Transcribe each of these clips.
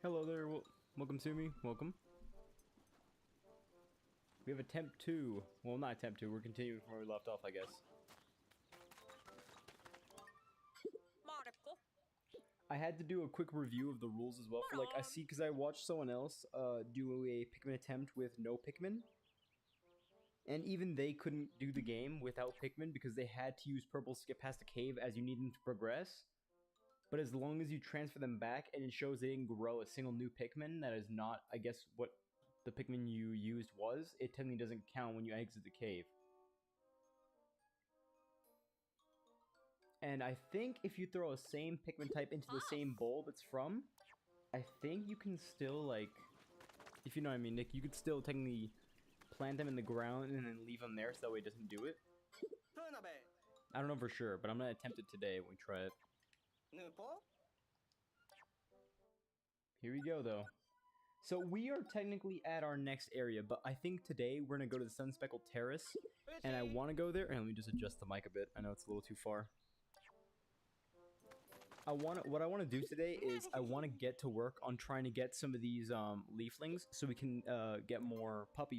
Hello there, welcome to me, welcome. We have attempt 2. Well, not attempt 2, we're continuing from where we left off, I guess. I had to do a quick review of the rules as well, for like, because I watched someone else do a Pikmin attempt with no Pikmin. And even they couldn't do the game without Pikmin because they had to use purples to get past the cave as you need them to progress. But as long as you transfer them back and it shows they didn't grow a single new Pikmin, that is not, I guess, what the Pikmin you used was, it technically doesn't count when you exit the cave. And I think if you throw a same Pikmin type into the same bowl that's from, I think you can still, like, if you know what I mean, Nick, you could still technically plant them in the ground and then leave them there so that way it doesn't do it. I don't know for sure, but I'm going to attempt it today when we try it. Here we go, though. So we are technically at our next area, but I think today we're going to go to the Sun-Speckled Terrace, and I want to go there. And let me just adjust the mic a bit. I know it's a little too far. What I want to do today is I want to get to work on trying to get some of these leaflings so we can get more pup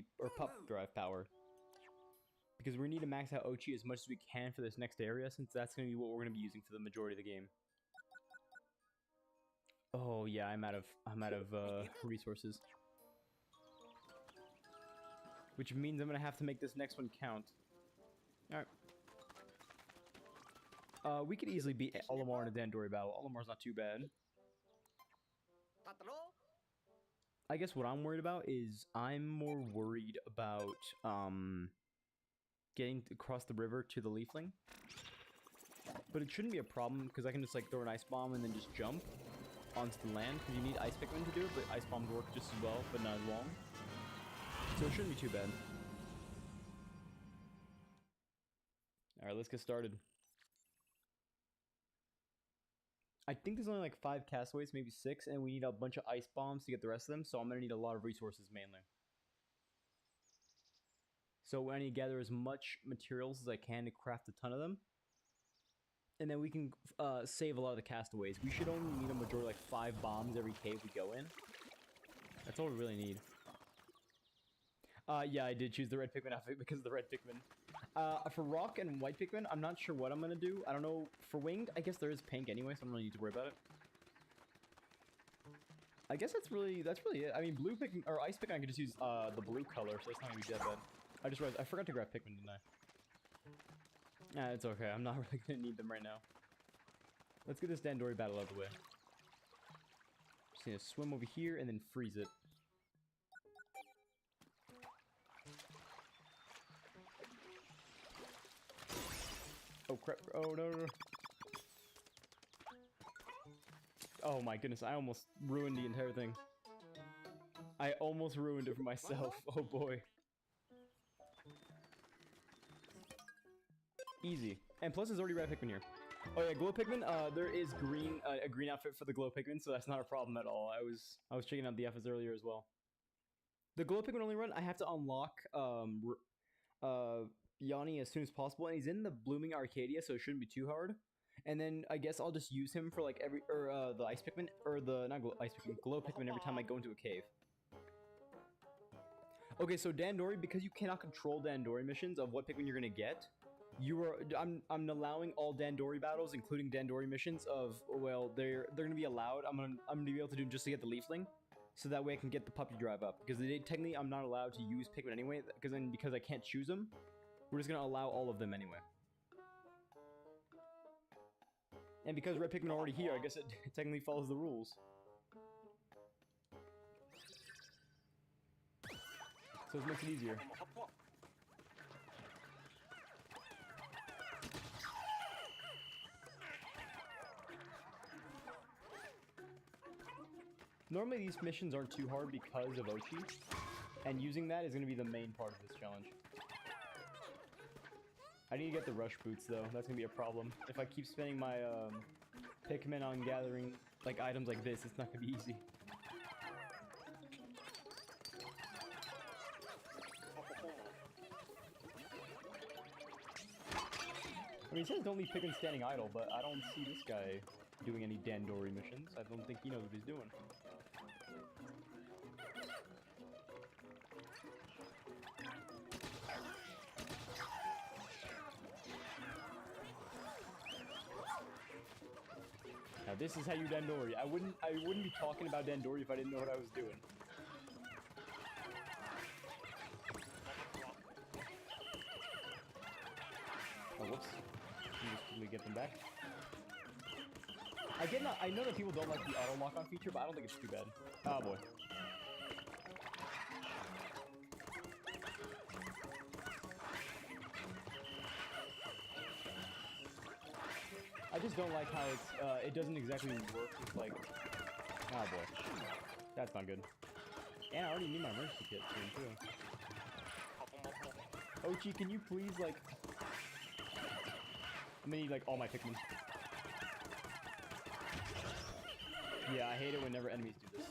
drive power. Because we need to max out Ochi as much as we can for this next area, since that's going to be what we're going to be using for the majority of the game. Oh yeah, I'm out of resources. Which means I'm gonna have to make this next one count. Alright. We could easily beat Olimar in a Dandori battle. Olimar's not too bad. I guess what I'm worried about is I'm more worried about getting across the river to the Leafling. But it shouldn't be a problem because I can just like throw an ice bomb and then just jump onto the land, because you need Ice Pikmin to do it, but Ice Bombs work just as well, but not as long. So it shouldn't be too bad. Alright, let's get started. I think there's only like 5 castaways, maybe 6, and we need a bunch of Ice Bombs to get the rest of them, so I'm going to need a lot of resources mainly. So I need to gather as much materials as I can to craft a ton of them. And then we can save a lot of the castaways. We should only need a majority, like 5 bombs every cave we go in. That's all we really need. Yeah, I did choose the Red Pikmin outfit because of the Red Pikmin. For Rock and White Pikmin, I'm not sure what I'm going to do. I don't know. For Winged, I guess there is pink anyway, so I don't really need to worry about it. I guess that's really it. I mean, Blue Pikmin, or Ice Pikmin, I could just use the blue color, so it's not going to be that bad. I just realized, I forgot to grab Pikmin, didn't I? Nah, it's okay. I'm not really going to need them right now. Let's get this Dandori battle out of the way. Just need to swim over here and then freeze it. Oh crap. Oh no. Oh my goodness, I almost ruined the entire thing. I almost ruined it for myself. Oh boy. Easy. And plus there's already Red Pikmin here. Oh yeah, Glow Pikmin, there is a green outfit for the Glow Pikmin, so that's not a problem at all. I was checking out the FS earlier as well. The Glow Pikmin only run, I have to unlock Yanni as soon as possible, and he's in the Blooming Arcadia, so it shouldn't be too hard. And then I guess I'll just use him for like the Ice Pikmin, or the, not Ice Pikmin, Glow Pikmin every time I go into a cave. Okay, so Dandori, because you cannot control Dandori missions of what Pikmin you're gonna get, I'm allowing all Dandori battles, including Dandori missions of, well, they're gonna be allowed. I'm gonna be able to do just to get the Leafling, so that way I can get the puppy drive up. Because technically I'm not allowed to use Pikmin anyway, because I can't choose them, we're just gonna allow all of them anyway. And because Red Pikmin are already here, I guess it technically follows the rules. So it makes it easier. Normally these missions aren't too hard because of Ochi, and using that is going to be the main part of this challenge. I need to get the rush boots though, that's going to be a problem. If I keep spending my Pikmin on gathering like items like this, it's not going to be easy. I mean, it says don't leave Pikmin standing idle, but I don't see this guy doing any Dandori missions. I don't think he knows what he's doing. Now this is how you Dandori. I wouldn't be talking about Dandori if I didn't know what I was doing. Oh, whoops. Let me just quickly get them back. I know that people don't like the auto lock-on feature, but I don't think it's too bad. Oh boy. I just don't like how it doesn't exactly work with like. Oh boy, that's not good. And I already need my emergency kit soon too. Ochi, can you please like? I'm gonna need like all my Pikmin. Yeah, I hate it whenever enemies do this.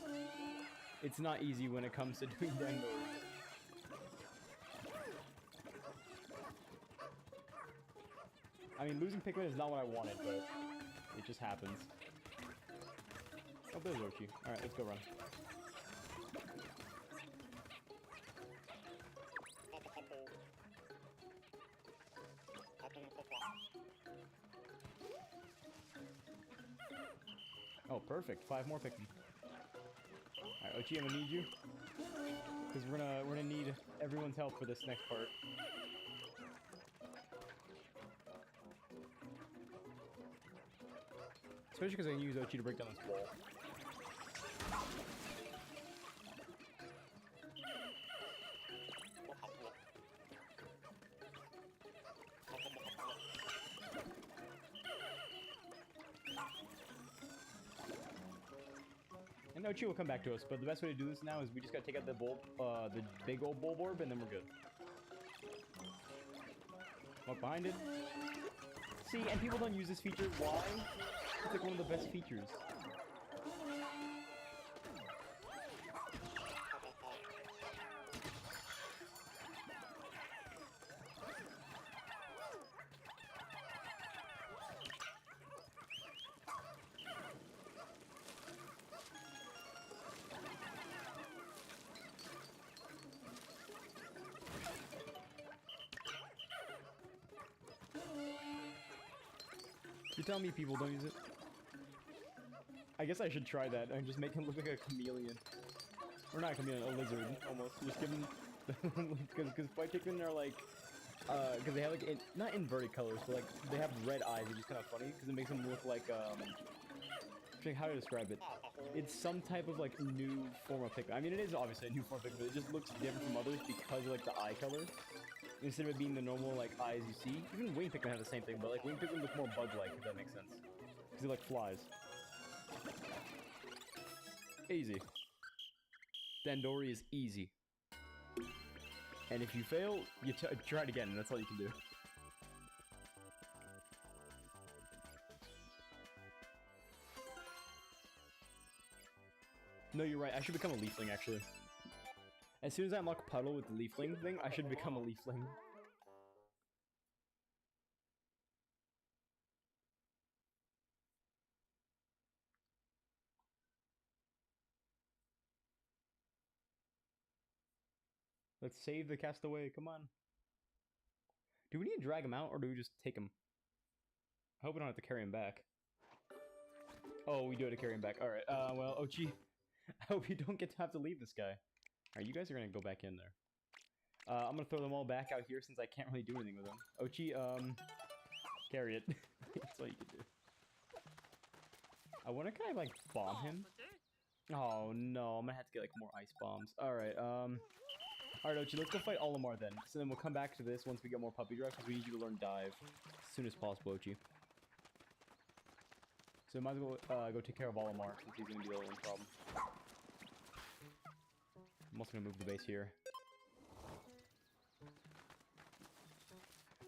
It's not easy when it comes to doing Dandori. I mean, losing Pikmin is not what I wanted, but it just happens. Oh, there's Ochi. Alright, let's go run. Oh, perfect. 5 more Pikmin. Alright, Ochi, I'm gonna need you. Because we're gonna need everyone's help for this next part. Especially because I can use Ochi to break down this wall. And Ochi will come back to us, but the best way to do this now is we just gotta take out the the big old bulb orb, and then we're good. Walk behind it. See, and people don't use this feature. Why? It's like one of the best features. You're telling me people don't use it? I guess I should try that and just make him look like a chameleon. Or not a chameleon, a lizard, almost. Just give him... Because white Pikmin are like... Because they have like... not inverted colors, but like... They have red eyes, which is kind of funny. Because it makes them look like... how to describe it? It's some type of like new form of Pikmin. I mean, it is obviously a new form of Pikmin, but it just looks different from others because of like the eye color. Instead of it being the normal like eyes you see. Even wing Pikmin have the same thing, but like wing Pikmin look more bug-like, if that makes sense. Because it like flies. Easy. Dandori is easy. And if you fail, you try it again, and that's all you can do. No, you're right. I should become a leafling, actually. As soon as I unlock Puddle with the leafling thing, I should become a leafling. Let's save the castaway. Come on. Do we need to drag him out, or do we just take him? I hope we don't have to carry him back. Oh, we do have to carry him back. Alright, well, Ochi, I hope you don't get to have to leave this guy. Alright, you guys are gonna go back in there. I'm gonna throw them all back out here since I can't really do anything with them. Ochi, carry it. That's all you can do. I wonder, can I, like, bomb him? Oh, no, I'm gonna have to get, like, more ice bombs. Alright, alright, Ochi, let's go fight Olimar then. So then we'll come back to this once we get more puppy drive, because we need you to learn dive as soon as possible, Ochi. So we might as well go take care of Olimar, since he's gonna be the only problem. I'm also gonna move the base here.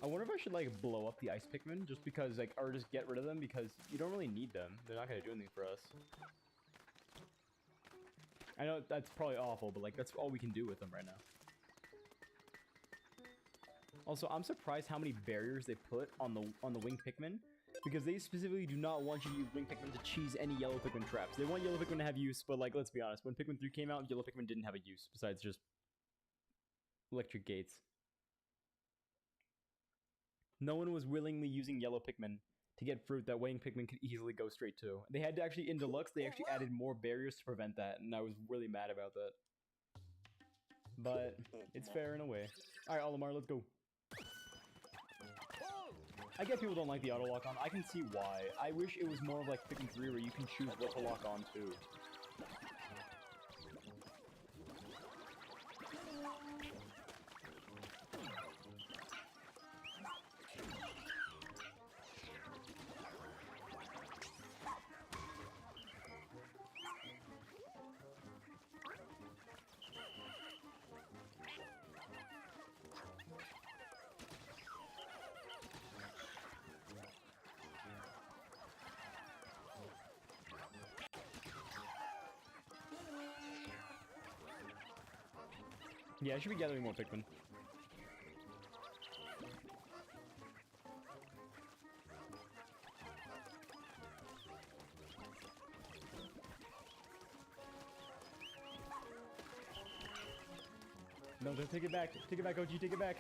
I wonder if I should, like, blow up the ice Pikmin, just because, like, or just get rid of them, because you don't really need them. They're not gonna do anything for us. I know that's probably awful, but, like, that's all we can do with them right now. Also, I'm surprised how many barriers they put on the winged Pikmin, because they specifically do not want you to use winged Pikmin to cheese any yellow Pikmin traps. They want yellow Pikmin to have use, but, like, let's be honest, when Pikmin 3 came out, yellow Pikmin didn't have a use, besides just electric gates. No one was willingly using yellow Pikmin to get fruit that weighing Pikmin could easily go straight to. They had to actually, in Deluxe, they actually added more barriers to prevent that, and I was really mad about that. But it's fair in a way. Alright, Olimar, let's go. I get people don't like the auto lock on. I can see why. I wish it was more of like Pikmin 3 where you can choose what to lock on to. Yeah, I should be gathering more Pikmin. No, don't take it back. Take it back, OG, take it back.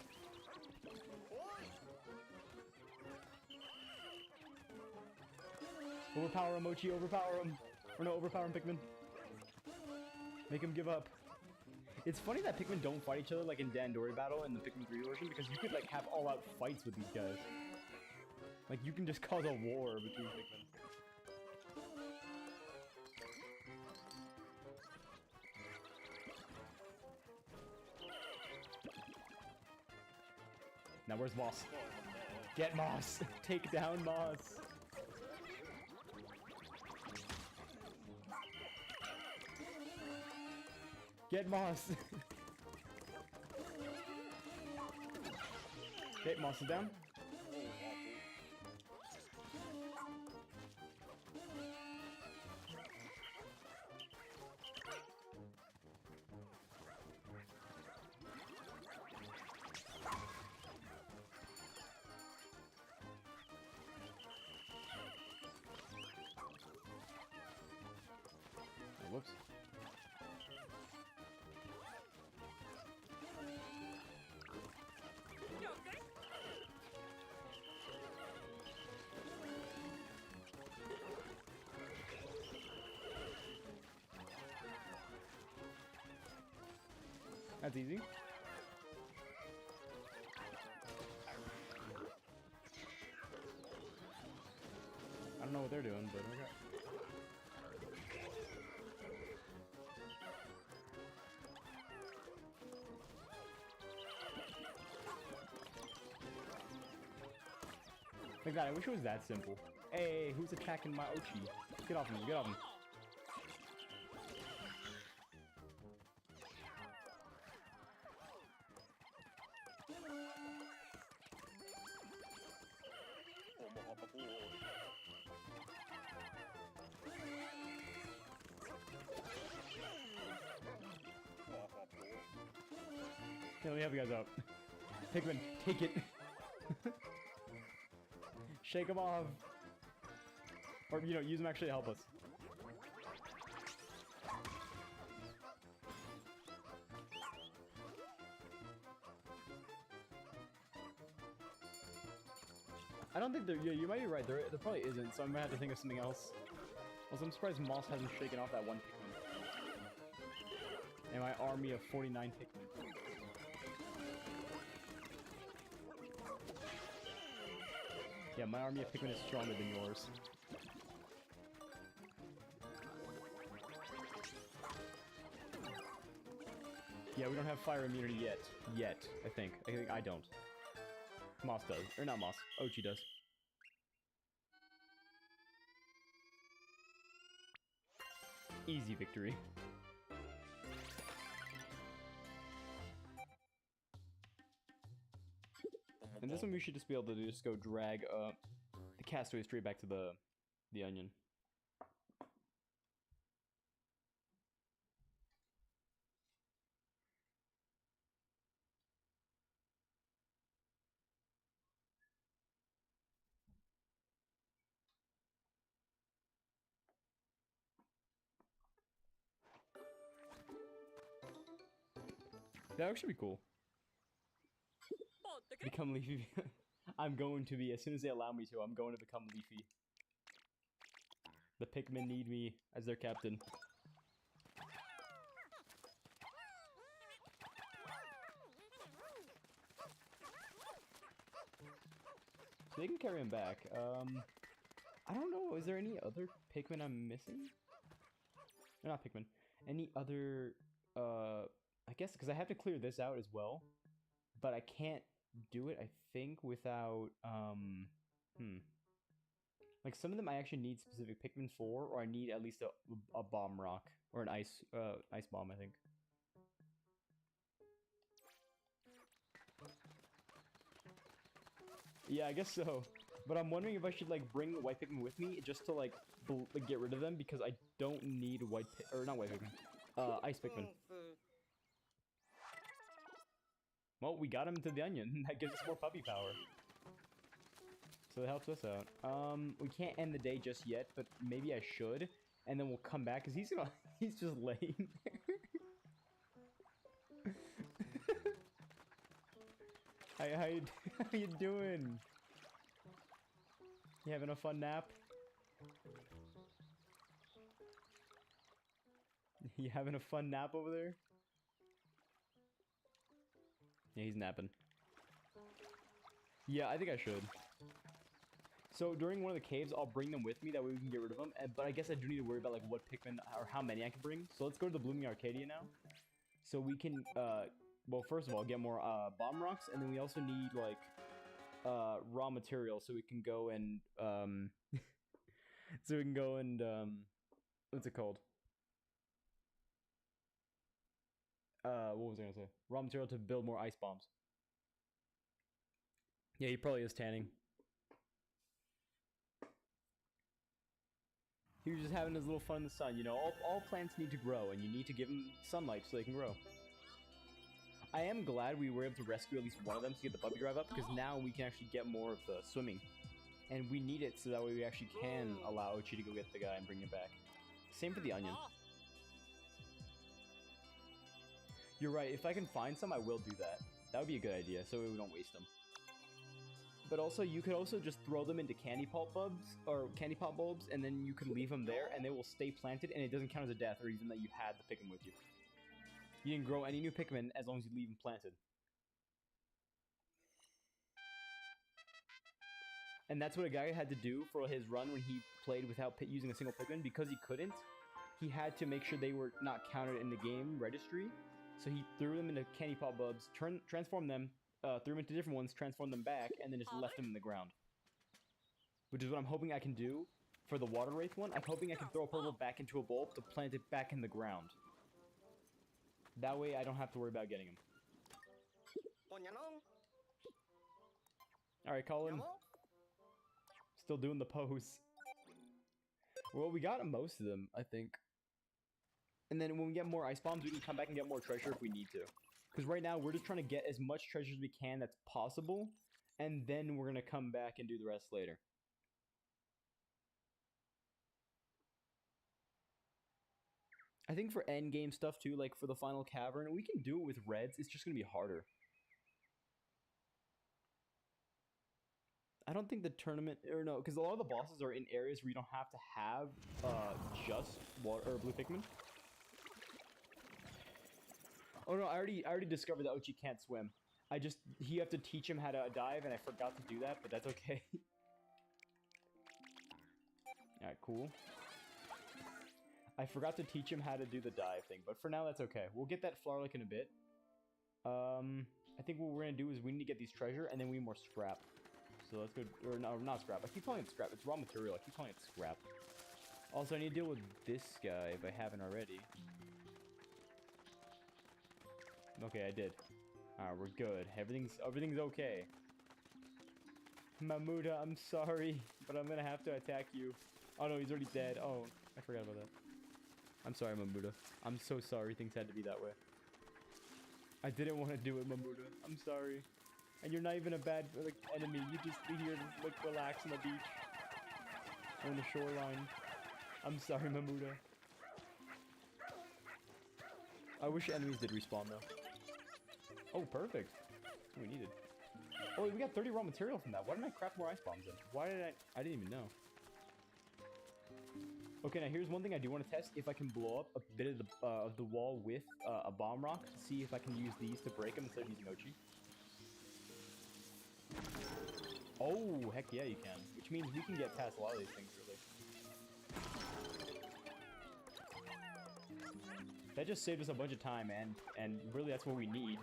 Overpower him, Mochi, overpower him. Or no, overpower him, Pikmin. Make him give up. It's funny that Pikmin don't fight each other like in Dandori Battle in the Pikmin 3 version, because you could like have all-out fights with these guys. Like you can just cause a war between Pikmin. Now where's Moss? Get Moss! Take down Moss! Get Moss! Okay, Moss is down. Oh, whoops. That's easy. I don't know what they're doing, but okay. Like that, I wish it was that simple. Hey, who's attacking my Ochi? Get off him, get off him. Yeah, let me help you guys out. Pikmin, take it. Shake them off. Or, you know, use them actually to help us. I don't think there. Yeah, you might be right. There probably isn't, so I'm gonna have to think of something else. Also, I'm surprised Moss hasn't shaken off that one Pikmin. And my army of 49 Pikmin. Yeah, my army of Pikmin is stronger than yours. Yeah, we don't have fire immunity yet. Yet, I think. I think I don't. Moss does. Or not Moss. Ochi does. Easy victory. And this one we should just be able to just go drag the castaway straight back to the onion. That would actually be cool. Become Leafy. I'm going to be, as soon as they allow me to, I'm going to become Leafy. The Pikmin need me as their captain. So they can carry him back. I don't know, is there any other Pikmin I'm missing? No, not Pikmin. Any other, I guess, because I have to clear this out as well. But I can't do it, I think, without, Like, some of them I actually need specific Pikmin for, or I need at least a bomb rock. Or an ice bomb, I think. Yeah, I guess so. But I'm wondering if I should, like, bring the white Pikmin with me just to, like, get rid of them, because I don't need white or not white Pikmin. Ice Pikmin. Well, we got him to the onion. That gives us more puppy power. So that helps us out. We can't end the day just yet, but maybe I should. And then we'll come back, because he's just laying there. How you doing? You having a fun nap? You having a fun nap over there? Yeah, he's napping. Yeah, I think I should. So during one of the caves, I'll bring them with me. That way we can get rid of them. But I guess I do need to worry about like what Pikmin or how many I can bring. So let's go to the Blooming Arcadia now. So we can, well, first of all, get more bomb rocks. And then we also need like raw material so we can go and, what's it called? What was I gonna say? Raw material to build more ice bombs. Yeah, he probably is tanning. He was just having his little fun in the sun. You know, all plants need to grow, and you need to give them sunlight so they can grow. I am glad we were able to rescue at least one of them to get the puppy drive up, because now we can actually get more of the swimming. And we need it so that way we actually can allow Ochi to go get the guy and bring him back. Same for the onion. You're right, if I can find some, I will do that. That would be a good idea, so we don't waste them. But also, you could also just throw them into candy pop bulbs, and then you can leave them there, and they will stay planted, and it doesn't count as a death, or even that you had the Pikmin with you. You didn't grow any new Pikmin as long as you leave them planted. And that's what a guy had to do for his run when he played without using a single Pikmin. Because he couldn't, he had to make sure they were not counted in the game registry. So he threw them into candy pop bulbs, transformed them, threw them into different ones, transformed them back, and then just left them in the ground. Which is what I'm hoping I can do for the Water Wraith one. I'm hoping I can throw a purple back into a bulb to plant it back in the ground. That way I don't have to worry about getting him. Alright, Colin. Still doing the pose. Well, we got most of them, I think. And then when we get more ice bombs, we can come back and get more treasure if we need to. Because right now, we're just trying to get as much treasure as we can that's possible. And then we're going to come back and do the rest later. I think for endgame stuff too, like for the final cavern, we can do it with reds. It's just going to be harder. I don't think the tournament, or no, because a lot of the bosses are in areas where you don't have to have just water or blue Pikmin. Oh no, I already discovered that Ochi can't swim. You have to teach him how to dive, and I forgot to do that, but that's okay. Alright, cool. I forgot to teach him how to do the dive thing, but for now that's okay. We'll get that Flowerlick in a bit. I think what we're gonna do is we need to get these treasure, and then we need more scrap. So let's go, or no, not scrap. I keep calling it scrap. It's raw material. I keep calling it scrap. Also, I need to deal with this guy if I haven't already. Okay, I did. Alright, we're good. Everything's okay. Mamuda, I'm sorry, but I'm gonna have to attack you. Oh no, he's already dead. Oh, I forgot about that. I'm sorry, Mamuda. I'm so sorry things had to be that way. I didn't want to do it, Mamuda. I'm sorry. And you're not even a bad enemy. You just be here to like relax on the beach. Or on the shoreline. I'm sorry, Mamuda. I wish enemies did respawn though. Oh, perfect. That's what we needed. Oh, we got 30 raw material from that. Why didn't I craft more ice bombs then? Why did I didn't even know. Okay, now here's one thing I do want to test. If I can blow up a bit of the wall with a bomb rock to see if I can use these to break them instead of using Ochi. Oh, heck yeah, you can. Which means we can get past a lot of these things, really. That just saved us a bunch of time, man. And really, that's what we need.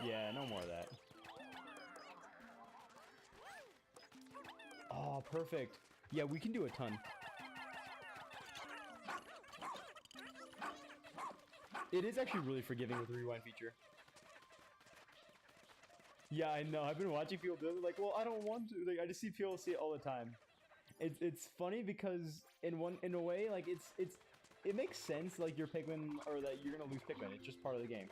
Yeah, no more of that. Oh, perfect. Yeah, we can do a ton. It is actually really forgiving with the rewind feature. Yeah, I know. I've been watching people do it. Like, well, I don't want to. Like, I just see people say it all the time. It's funny because in a way, like it makes sense. Like your Pikmin, or that you're gonna lose Pikmin. It's just part of the game.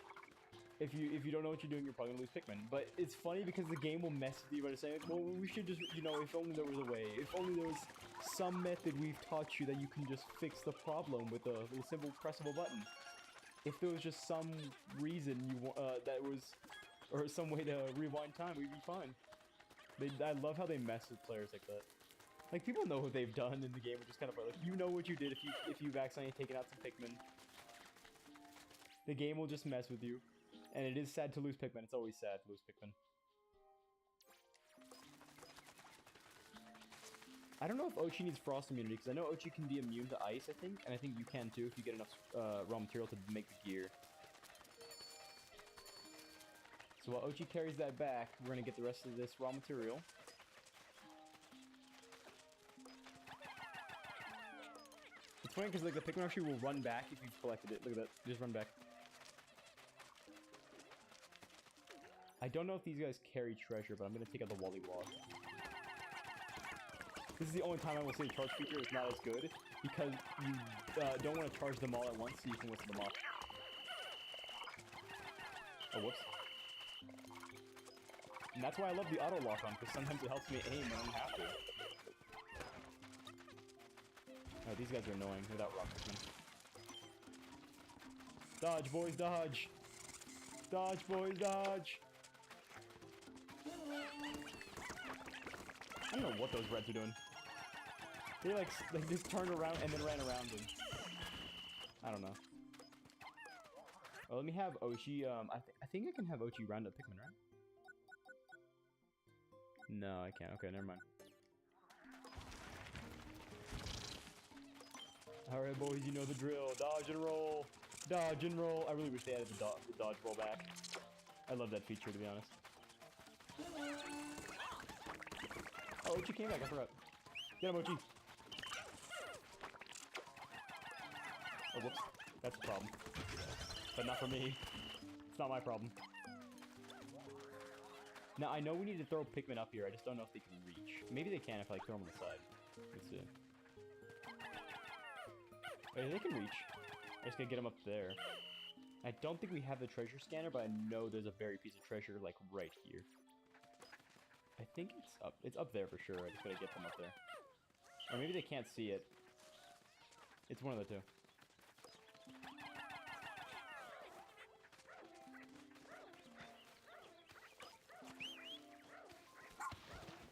If you don't know what you're doing, you're probably gonna lose Pikmin. But it's funny because the game will mess with you by saying, well, we should just, you know, if only there was a way. If only there was some method we've taught you that you can just fix the problem with a little simple press of a button. If there was just some reason that was, or some way to rewind time, we'd be fine. I love how they mess with players like that. Like, people know what they've done in the game, which is kind of like, you know what you did if you've accidentally taken out some Pikmin. The game will just mess with you. And it is sad to lose Pikmin. It's always sad to lose Pikmin. I don't know if Ochi needs frost immunity, because I know Ochi can be immune to ice, I think. And I think you can too if you get enough raw material to make the gear. So while Ochi carries that back, we're going to get the rest of this raw material. It's funny because like the Pikmin actually will run back if you've collected it. Look at that. Just run back. I don't know if these guys carry treasure, but I'm going to take out the Wally Wog. This is the only time I will say the charge feature is not as good, because you don't want to charge them all at once so you can whistle them off. Oh, whoops. And that's why I love the auto lock on, because sometimes it helps me aim when I don't have to. Oh, these guys are annoying without rock Pikmin. Dodge, boys, dodge! Dodge, boys, dodge! I don't know what those reds are doing. They like just turned around and then ran around him. I don't know. Well, let me have Ochi. I think I can have Ochi round up Pikmin, right? No, I can't. Okay, never mind. Alright, boys, you know the drill. Dodge and roll. Dodge and roll. I really wish they added the dodge roll back. I love that feature, to be honest. Oh, Ochi came back. I forgot. Get him, Ochi. Oh, whoops. That's a problem. But not for me. It's not my problem. Now, I know we need to throw Pikmin up here. I just don't know if they can reach. Maybe they can if I like, throw them on the side. Let's see. Wait, they can reach. I just gotta get them up there. I don't think we have the treasure scanner, but I know there's a buried piece of treasure, like, right here. I think it's up. It's up there for sure. I just gotta get them up there. Or maybe they can't see it. It's one of the two.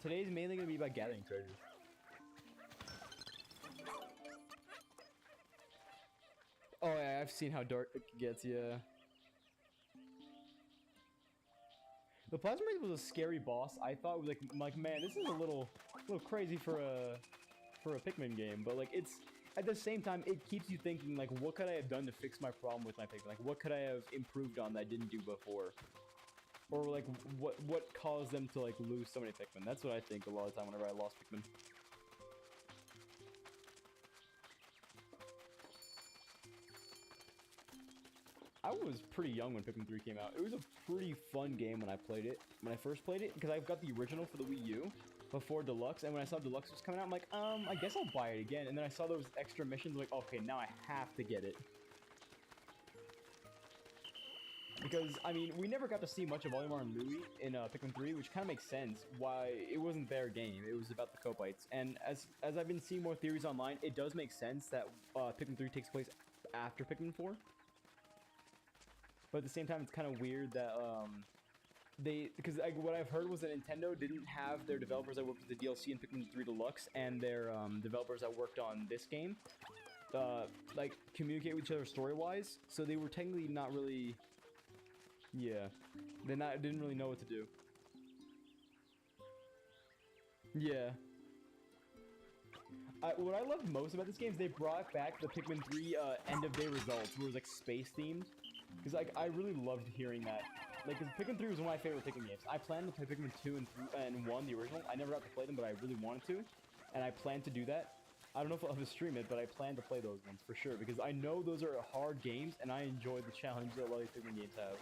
Today's mainly going to be about gathering treasures. Oh yeah, I've seen how dark it gets, yeah. The Plasmate was a scary boss. I thought it was like man, this is a little crazy for a Pikmin game, but like it's at the same time it keeps you thinking like, what could I have done to fix my problem with my Pikmin? Like, what could I have improved on that I didn't do before? Or like what caused them to like lose so many Pikmin? That's what I think a lot of the time whenever I lost Pikmin. I was pretty young when Pikmin 3 came out. It was a pretty fun game when I played it. When I first played it, because I've got the original for the Wii U before Deluxe, and when I saw Deluxe was coming out, I'm like, I guess I'll buy it again. And then I saw those extra missions, like, okay, now I have to get it. Because, I mean, we never got to see much of Olimar and Louie in Pikmin 3, which kind of makes sense why it wasn't their game. It was about the Copites. And as I've been seeing more theories online, it does make sense that Pikmin 3 takes place after Pikmin 4. But at the same time, it's kind of weird that because what I've heard was that Nintendo didn't have their developers that worked with the DLC in Pikmin 3 Deluxe and their developers that worked on this game like communicate with each other story-wise, so they were technically not really, yeah, they didn't really know what to do. Yeah. What I loved most about this game is they brought back the Pikmin 3 end of day results, where it was like space themed. Because like I really loved hearing that. Like, cause Pikmin 3 was one of my favorite Pikmin games. I planned to play Pikmin 2 and 1, the original. I never got to play them, but I really wanted to, and I plan to do that. I don't know if I'll ever stream it, but I plan to play those ones for sure, because I know those are hard games, and I enjoy the challenge that a lot of these Pikmin games have.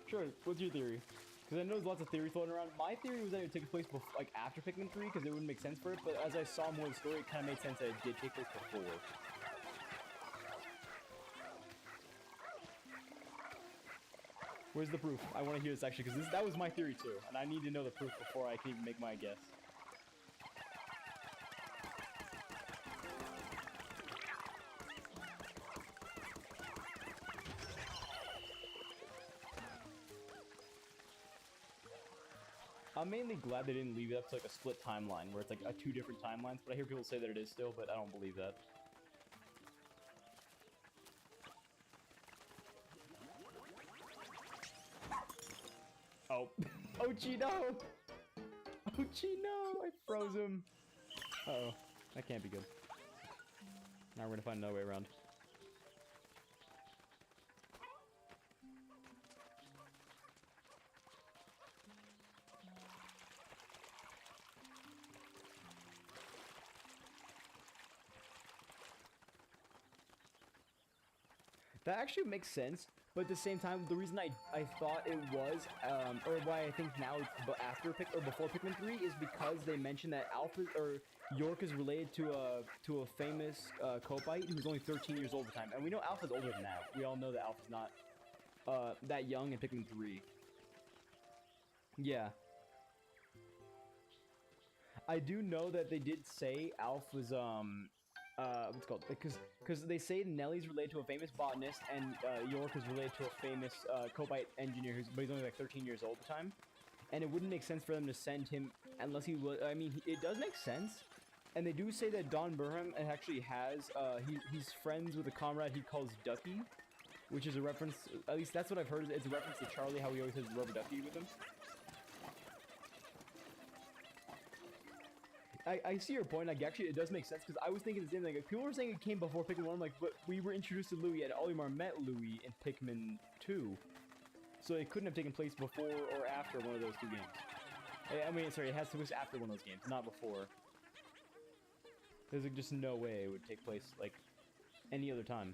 Sure, what's your theory? Because I know there's lots of theory floating around. My theory was that it would take place like after Pikmin 3, because it wouldn't make sense for it, but as I saw more of the story, it kind of made sense that it did take place before. Where's the proof? I want to hear this actually, because that was my theory too, and I need to know the proof before I can even make my guess. I'm mainly glad they didn't leave it up to like a split timeline, where it's like two different timelines, but I hear people say that it is still, but I don't believe that. Oh. Ochi, no! Ochi, no! I froze him. Uh-oh. That can't be good. Now we're gonna find another way around. That actually makes sense, but at the same time, the reason I thought it was, or why I think now it's before Pikmin 3 is because they mentioned that York is related to a famous Copite who's only 13 years old at the time, and we know Alpha's older than that. We all know that Alpha's not that young in Pikmin 3. Yeah. I do know that they did say Alpha's what's it called? Because they say Nelly's related to a famous botanist, and York is related to a famous Cobite engineer, but he's only like 13 years old at the time. And it wouldn't make sense for them to send him unless he was. I mean, it does make sense. And they do say that Don Burnham actually has. He's friends with a comrade he calls Ducky, which is a reference. At least that's what I've heard. It's a reference to Charlie, how he always has Rubber Ducky with him. I see your point. Like, actually, it does make sense, because I was thinking the same thing. Like, people were saying it came before Pikmin 1. Like, but we were introduced to Louie, and Olimar met Louie in Pikmin 2. So it couldn't have taken place before or after one of those two games. I mean, sorry, it has to be after one of those games, not before. There's like, just no way it would take place, like, any other time.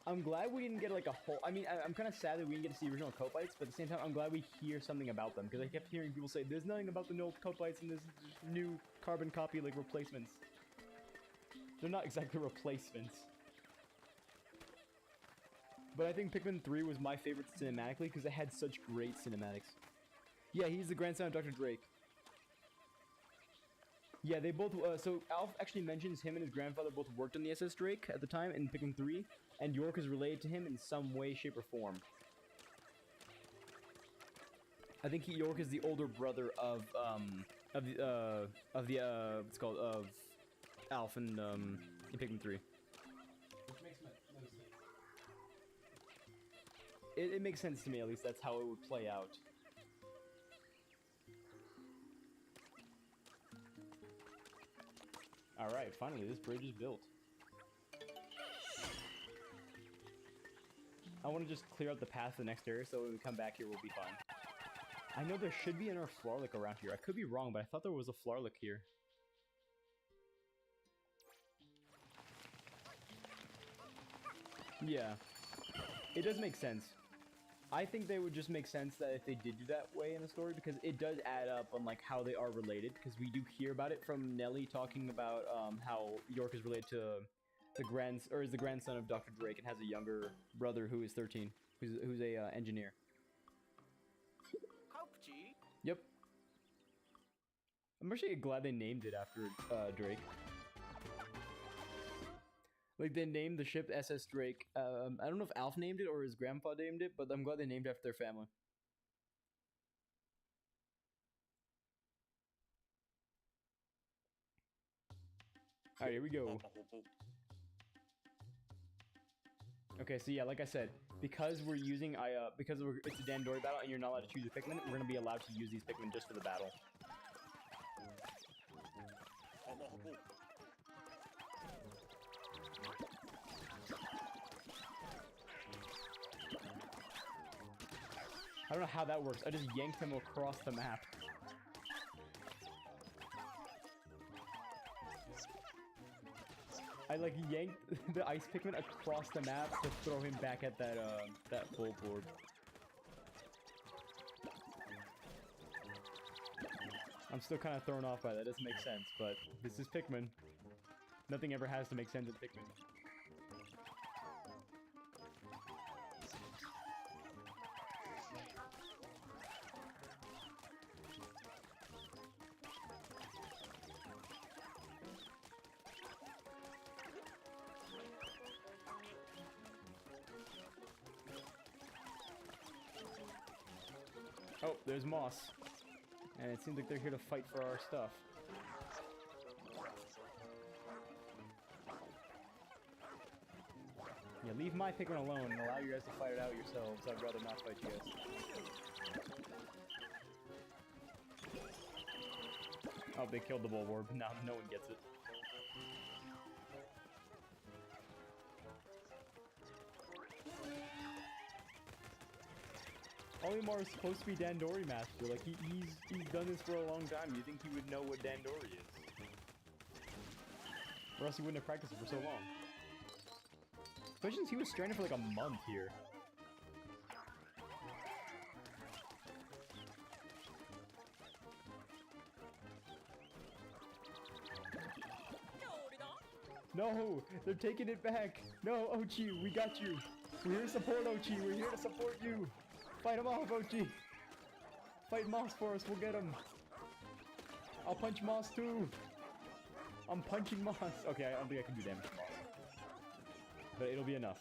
I'm glad we didn't get like a whole. I mean, I'm kind of sad that we didn't get to see original Copites, but at the same time, I'm glad we hear something about them, because I kept hearing people say there's nothing about the old Copites in this new carbon copy like replacements. They're not exactly replacements. But I think Pikmin 3 was my favorite cinematically because it had such great cinematics. Yeah, he's the grandson of Dr. Drake. Yeah, they both, so Alf actually mentions him and his grandfather both worked on the SS Drake at the time in Pikmin 3, and York is related to him in some way, shape, or form. I think York is the older brother of what's called, of Alf in Pikmin 3. Which makes no sense. It makes sense to me, at least that's how it would play out. Alright, finally, this bridge is built. I want to just clear out the path to the next area, so when we come back here, we'll be fine. I know there should be another Flarlick around here. I could be wrong, but I thought there was a Flarlick here. Yeah. It does make sense. I think they would just make sense that if they did do that way in the story, because it does add up on like how they are related. Because we do hear about it from Nelly talking about how York is related to is the grandson of Dr. Drake and has a younger brother who is 13, who's a engineer. Yep. I'm actually glad they named it after Drake. Like, they named the ship SS Drake. I don't know if Alf named it or his grandpa named it, but I'm glad they named it after their family. Alright, here we go. Okay, so yeah, like I said, because we're using it's a Dandori battle and you're not allowed to choose a Pikmin, we're gonna be allowed to use these Pikmin just for the battle. I don't know how that works. I just yanked him across the map. I like yanked the ice Pikmin across the map to throw him back at that full board. I'm still kind of thrown off by that. Doesn't make sense, but this is Pikmin. Nothing ever has to make sense in Pikmin. Oh, there's Moss. And it seems like they're here to fight for our stuff. Yeah, leave my Pikmin alone and allow you guys to fight it out yourselves. I'd rather not fight you guys. Oh, they killed the Bulborb. Now no one gets it. Olimar is supposed to be Dandori Master. Like, he's done this for a long time. You think he would know what Dandori is? Or else he wouldn't have practiced it for so long. Especially since he was stranded for like a month here. No! They're taking it back! No, Ochi, we got you! We're here to support Ochi! We're here to support you! Fight him off, Ochi! Fight Moss for us, we'll get him! I'll punch Moss too! I'm punching Moss! Okay, I don't think I can do damage to Moss. But it'll be enough.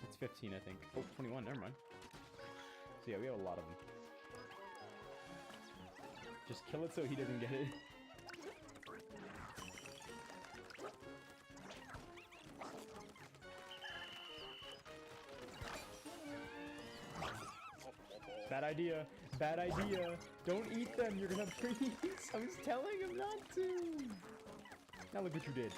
It's 15, I think. Oh, 21, never mind. So yeah, we have a lot of them. Just kill it so he doesn't get it. Bad idea. Bad idea. Don't eat them. You're gonna freeze. I was telling him not to. Now look what you did.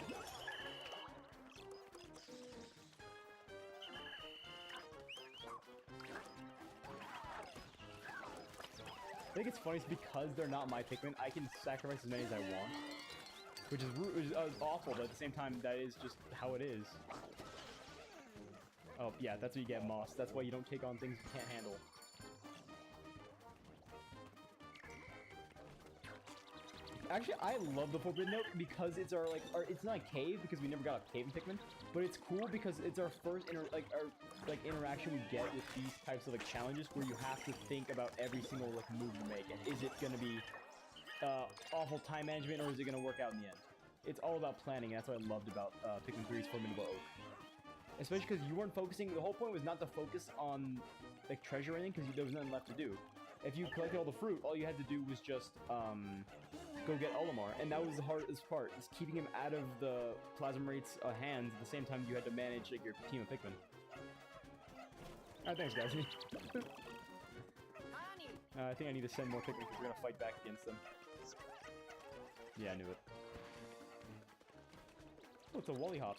I think it's funny because they're not my Pikmin, I can sacrifice as many as I want. Which is awful, but at the same time, that is just how it is. Oh, yeah, that's what you get, Moss. That's why you don't take on things you can't handle. Actually, I love the Forbidden Note because it's it's not a cave because we never got a cave in Pikmin, but it's cool because it's our first interaction we get with these types of challenges where you have to think about every single move you make and is it gonna be awful time management or is it gonna work out in the end? It's all about planning. And that's what I loved about Pikmin 3's Formidable Oak, especially because you weren't focusing. The whole point was not to focus on treasure or anything because there was nothing left to do. If you collected all the fruit, all you had to do was just go get Olimar, and that was the hardest part, is keeping him out of the Plasmrate's hands at the same time you had to manage your team of Pikmin. Alright, thanks guys. I think I need to send more Pikmin because we're gonna fight back against them. Yeah, I knew it. Oh, it's a Wollywhop.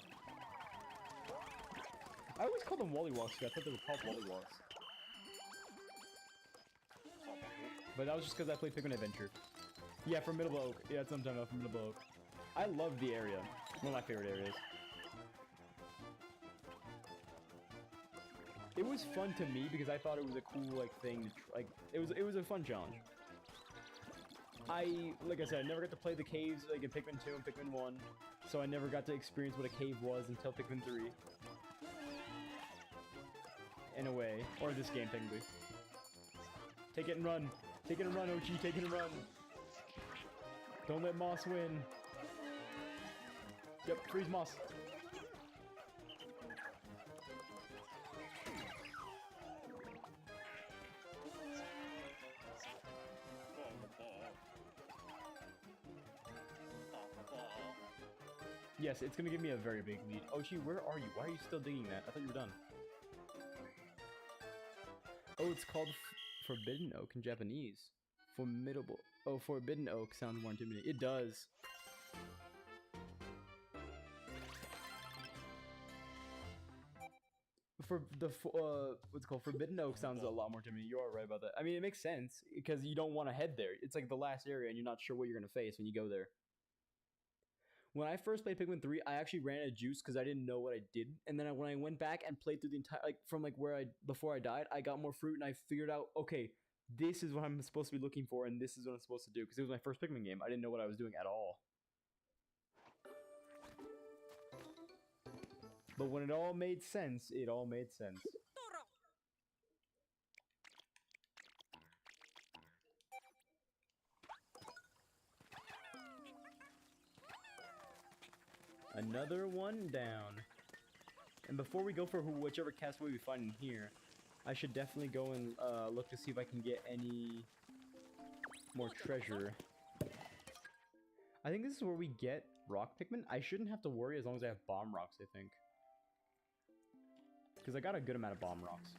I always called them Wollywogs because I thought they were called Wollywogs. But that was just because I played Pikmin Adventure. Yeah, from Middle Oak. Yeah, that's what I'm talking about, from Middle Oak. I love the area. One of my favorite areas. It was fun to me because I thought it was a cool like thing. Like it was a fun challenge. Like I said, I never got to play the caves like in Pikmin 2 and Pikmin 1, so I never got to experience what a cave was until Pikmin 3. In a way, or this game technically. Take it and run. Take it and run, Ochi. Take it and run. Don't let Moss win. Yep, freeze Moss. Yes, it's gonna give me a very big lead. Ochi, where are you? Why are you still digging that? I thought you were done. Oh, it's called Forbidden Oak in Japanese. Formidable. Oh, Forbidden Oak sounds more intimidating. It does. For the what's it called Forbidden Oak sounds a lot more intimidating. You are right about that. I mean, it makes sense because you don't want to head there. It's like the last area, and you're not sure what you're gonna face when you go there. When I first played Pikmin 3, I actually ran out of juice because I didn't know what I did. And then when I went back and played through the entire, like from like where before I died, I got more fruit and I figured out, okay, this is what I'm supposed to be looking for and this is what I'm supposed to do. Because it was my first Pikmin game. I didn't know what I was doing at all. But when it all made sense, it all made sense. Another one down. And before we go for whichever castaway we find in here, I should definitely go and look to see if I can get any more treasure. I think this is where we get rock Pikmin. I shouldn't have to worry as long as I have bomb rocks, I think. Because I got a good amount of bomb rocks.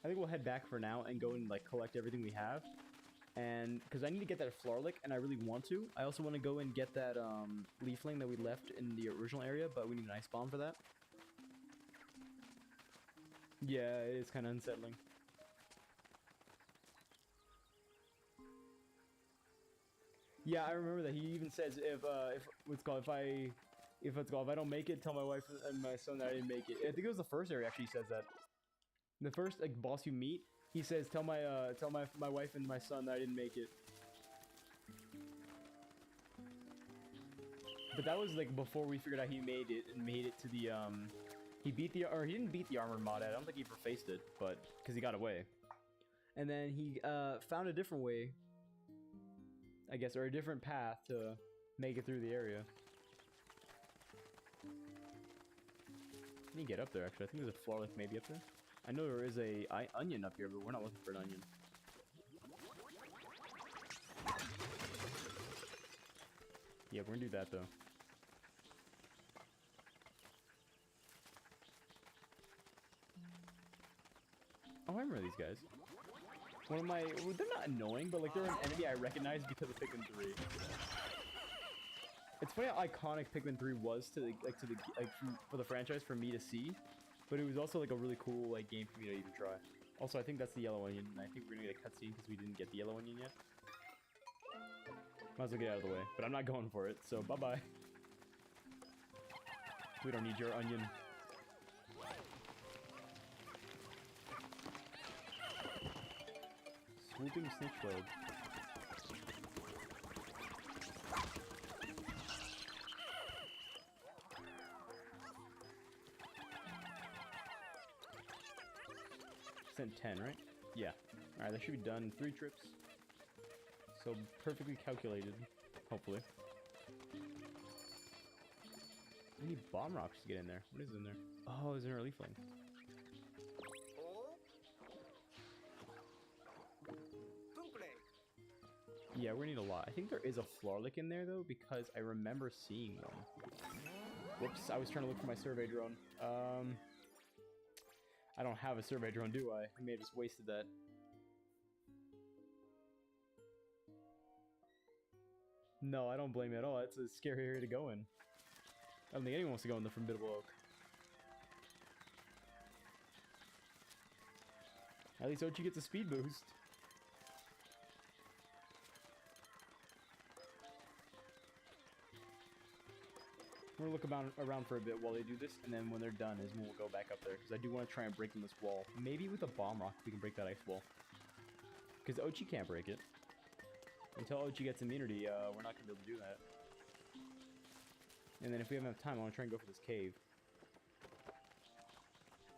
I think we'll head back for now and go and like collect everything we have. And because I need to get that Flowerlick and I really want to. I also want to go and get that leafling that we left in the original area, but we need an ice bomb for that. Yeah, it is kind of unsettling. Yeah, I remember that. He even says if I don't make it, tell my wife and my son that I didn't make it. I think it was the first area actually says that. The first like boss you meet, he says, "Tell my wife and my son that I didn't make it." But that was like before we figured out he made it and made it to the he didn't beat the armored mod. I don't think he ever faced it, but because he got away, and then he found a different way, I guess, or a different path to make it through the area. Can you get up there? Actually, I think there's a Flowerlick maybe up there. I know there is a onion up here, but we're not looking for an onion. Yeah, we're gonna do that though. Oh, I remember these guys. One of my, well, they're not annoying, but like they're an enemy I recognize because of Pikmin 3. It's funny how iconic Pikmin 3 was to for the franchise for me to see. But it was also like a really cool like game for me to even try. Also, I think that's the yellow onion, and I think we're gonna get a cutscene because we didn't get the yellow onion yet. Might as well get out of the way, but I'm not going for it, so bye-bye. We don't need your onion. Swooping snitchload. Sent 10, right? Yeah. Alright, that should be done in 3 trips. So perfectly calculated, hopefully. We need bomb rocks to get in there. What is in there? Oh, is there a leafling? Yeah, we're gonna need a lot. I think there is a Flowerlick in there though, because I remember seeing one. Whoops, I was trying to look for my survey drone. I don't have a survey drone, do I? I may have just wasted that. No, I don't blame you at all. It's a scary area to go in. I don't think anyone wants to go in the Formidable Oak. At least Ochi gets a speed boost. We're gonna look around for a bit while they do this, and then when they're done is when we'll go back up there, because I do want to try and break in this wall. Maybe with a bomb rock we can break that ice wall. Because Ochi can't break it. Until Ochi gets immunity, we're not gonna be able to do that. And then if we have enough time, I want to try and go for this cave.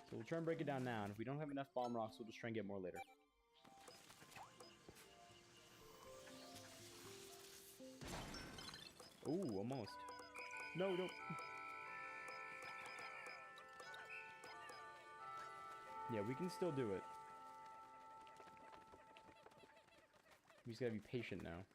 So we'll try and break it down now, and if we don't have enough bomb rocks, we'll just try and get more later. Ooh, almost. No, don't. Yeah, we can still do it. We just gotta be patient now.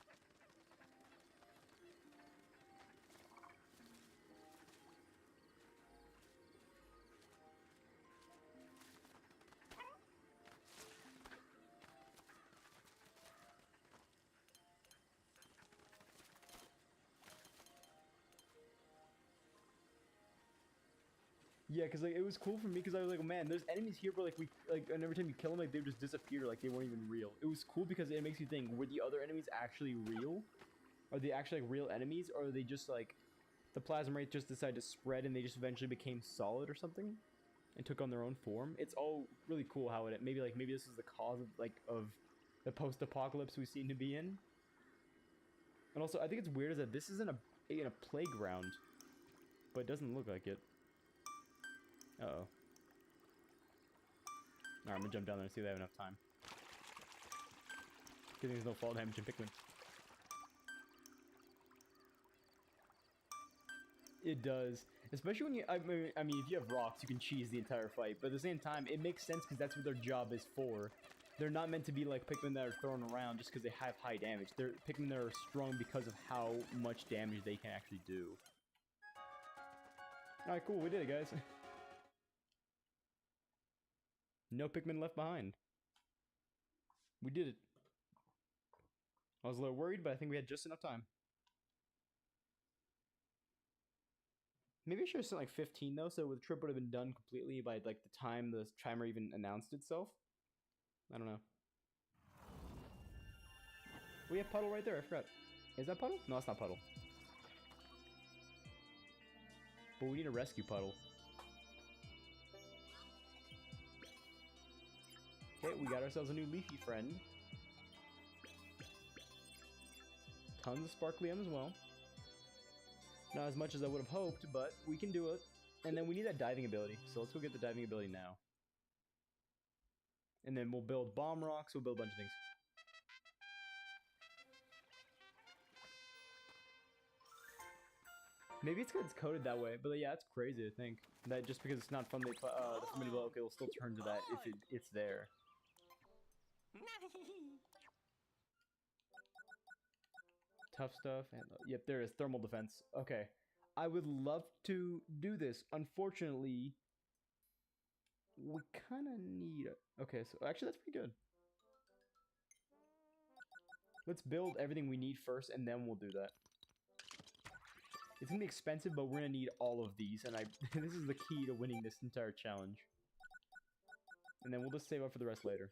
Yeah, because like it was cool for me because I was like, oh, man, there's enemies here, but like and every time you kill them, like they just disappear, like they weren't even real. It was cool because it makes you think: were the other enemies actually real? Are they actually like real enemies, or are they just like the plasma rate just decided to spread and they just eventually became solid or something and took on their own form? It's all really cool how it maybe this is the cause of the post-apocalypse we seem to be in. And also, I think it's weird is that this is in a playground, but it doesn't look like it. Uh-oh. Alright, I'm gonna jump down there and see if they have enough time. Good thing there's no fall damage in Pikmin. It does. Especially when you, I mean, if you have rocks, you can cheese the entire fight. But at the same time, it makes sense because that's what their job is for. They're not meant to be like Pikmin that are thrown around just because they have high damage. They're Pikmin that are strong because of how much damage they can actually do. Alright, cool. We did it, guys. No Pikmin left behind. We did it. I was a little worried, but I think we had just enough time. Maybe I should have sent like 15 though, so the trip would have been done completely by like the time the timer even announced itself. I don't know. We have Puddle right there, I forgot. Is that Puddle? No, it's not Puddle. But we need a rescue Puddle. Okay, we got ourselves a new leafy friend. Tons of sparkly M as well. Not as much as I would have hoped, but we can do it. And then we need that diving ability, so let's go get the diving ability now. And then we'll build bomb rocks, we'll build a bunch of things. Maybe it's because it's coded that way, but yeah, it's crazy to think. That just because it's not from the formidable, okay, it'll still turn to that if it's there. Tough stuff, and yep, there is thermal defense. Okay, I would love to do this. Unfortunately, we kind of need it. Okay, so actually that's pretty good. Let's build everything we need first, and then we'll do that. It's gonna be expensive, but we're gonna need all of these, and this is the key to winning this entire challenge. And then we'll just save up for the rest later.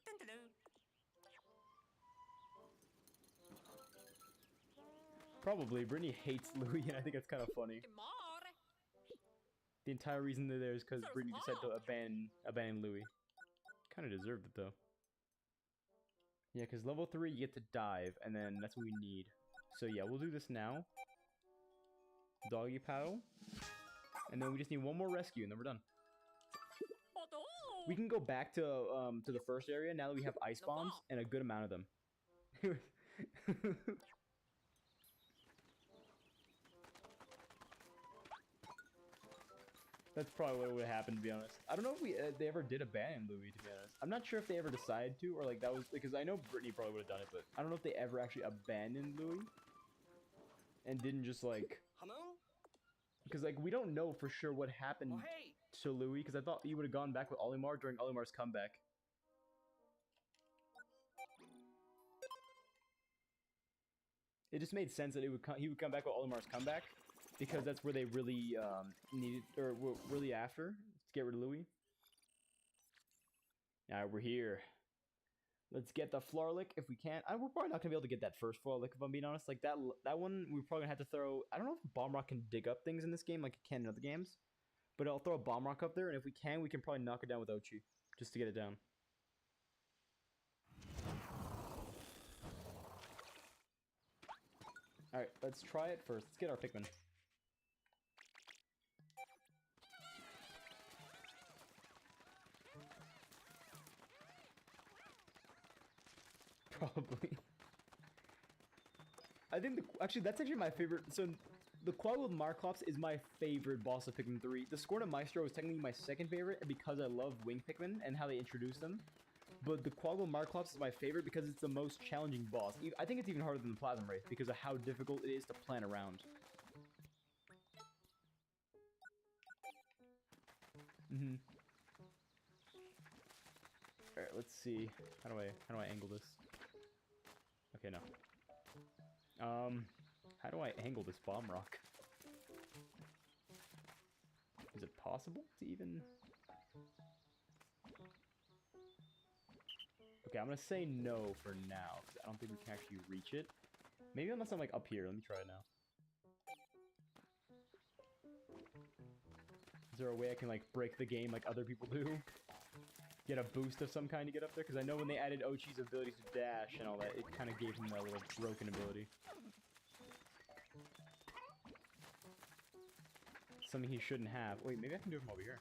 Probably. Brittany hates Louis, and I think it's kind of funny. The entire reason they're there is because Brittany decided to abandon Louis. Kind of deserved it, though. Yeah, because level 3, you get to dive, and then that's what we need. So yeah, we'll do this now. Doggy paddle. And then we just need one more rescue, and then we're done. We can go back to the first area now that we have ice bombs, and a good amount of them. That's probably what would happen, to be honest. I don't know if they ever did abandon Louis, to be honest. I'm not sure if they ever decided to, or like that was because I know Brittany probably would have done it, but I don't know if they ever actually abandoned Louis and didn't just like, because like we don't know for sure what happened to Louis, because I thought he would have gone back with Olimar during Olimar's comeback. It just made sense that he would come back with Olimar's comeback. Because that's where they really needed, or were really after, to get rid of Louis. Alright, we're here. Let's get the Florlick if we can. We're probably not gonna be able to get that first Florlick if I'm being honest. Like that one, we're probably gonna have to throw. I don't know if Bomb Rock can dig up things in this game like it can in other games, but I'll throw a Bomb Rock up there, and if we can probably knock it down with Ochi just to get it down. All right, let's try it first. Let's get our Pikmin. Probably. I think that's actually my favorite. So the Quaggle Marklops is my favorite boss of Pikmin 3. The Scorna Maestro is technically my second favorite because I love Wing Pikmin and how they introduce them. But the Quaggle Marklops is my favorite because it's the most challenging boss. I think it's even harder than the Plasma Wraith because of how difficult it is to plan around. Alright, let's see. How do I angle this? Okay, no. How do I angle this Bomb Rock? Is it possible to even... Okay, I'm gonna say no for now, because I don't think we can actually reach it. Maybe unless I'm, like, up here. Let me try it now. Is there a way I can, like, break the game like other people do? Get a boost of some kind to get up there? Because I know when they added Ochi's abilities to dash and all that, it kind of gave him that little broken ability. Something he shouldn't have. Wait, maybe I can do it from over here.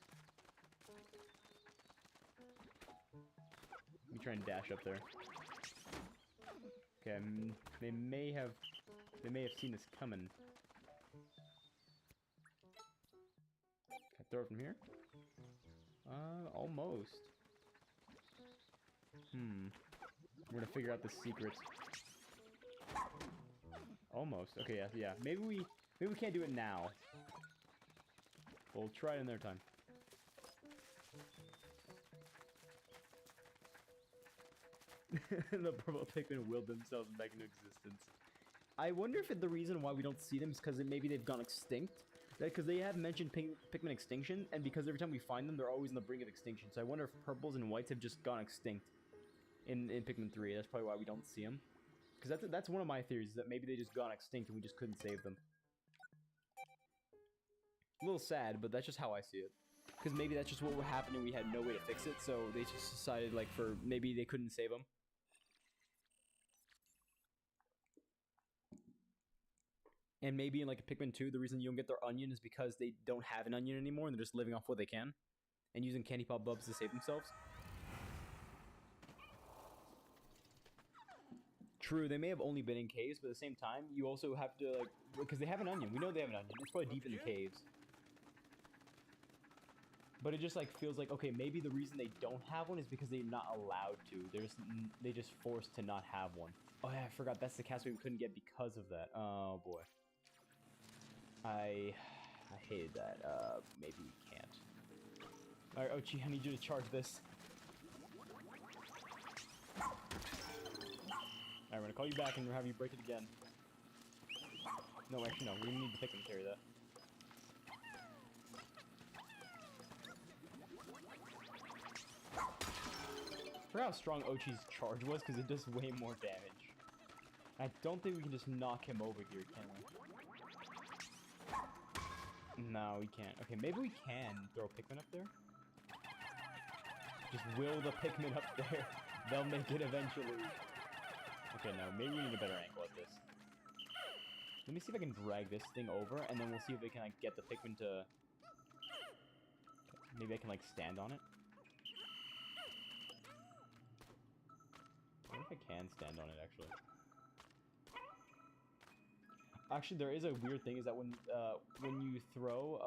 Let me try and dash up there. Okay, they may have seen this coming. Can I throw it from here? Almost. We're gonna figure out the secret. Almost. Okay, yeah. Maybe we can't do it now. We'll try it another time. The purple Pikmin willed themselves back into existence. I wonder if the reason why we don't see them is because maybe they've gone extinct. Because they have mentioned Pikmin extinction, and because every time we find them, they're always on the brink of extinction. So I wonder if purples and whites have just gone extinct in Pikmin 3. That's probably why we don't see them. Because that's one of my theories, is that maybe they just gone extinct and we just couldn't save them. A little sad, but that's just how I see it. Because maybe that's just what would happen and we had no way to fix it, so they just decided, like, maybe they couldn't save them. And maybe in, like, Pikmin 2, the reason you don't get their onion is because they don't have an onion anymore and they're just living off what they can. And using Candy Pop Bubs to save themselves. True, they may have only been in caves, but at the same time, you also have to, like... Because they have an onion. We know they have an onion. It's probably deep in the caves. But it just, like, feels like, okay, maybe the reason they don't have one is because they're not allowed to. They just forced to not have one. Oh, yeah, I forgot. That's the castaway we couldn't get because of that. Oh, boy. I hated that. Maybe we can't. Alright, Ochi, I need you to charge this. Alright, we're gonna call you back and we'll have you break it again. No, actually, no. We need the Pikmin to carry that. I forgot how strong Ochi's charge was, because it does way more damage. I don't think we can just knock him over here, can we? No, we can't. Okay, maybe we can throw Pikmin up there? Just will the Pikmin up there. They'll make it eventually. Okay, no, maybe we need a better angle at this. Let me see if I can drag this thing over, and then we'll see if we can, like, get the Pikmin to... Okay, maybe I can, like, stand on it. I wonder if I can stand on it, actually. Actually, there is a weird thing, is that when you throw,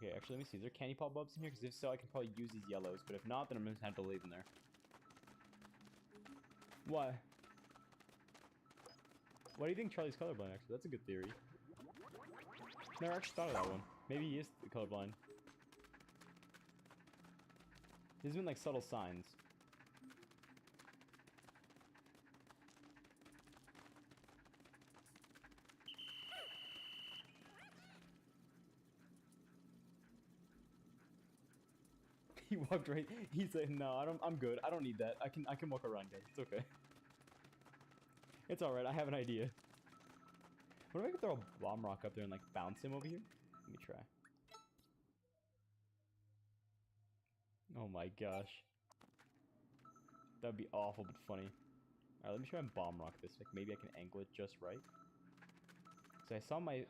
Okay, actually, let me see. Is there Candy Pop Bubs in here? Because if so, I can probably use these yellows. But if not, then I'm going to have to leave them there. Why? Why do you think Charlie's colorblind, actually? That's a good theory. Never actually thought of that one. Maybe he is colorblind. These have been, like, subtle signs. He walked right. He's like, no, I'm good. I don't need that. I can walk around, guys. It's okay. It's all right. I have an idea. What if I could throw a bomb rock up there and like bounce him over here? Let me try. Oh my gosh. That'd be awful, but funny. Alright, let me try and bomb rock this. Like, maybe I can angle it just right. So I saw my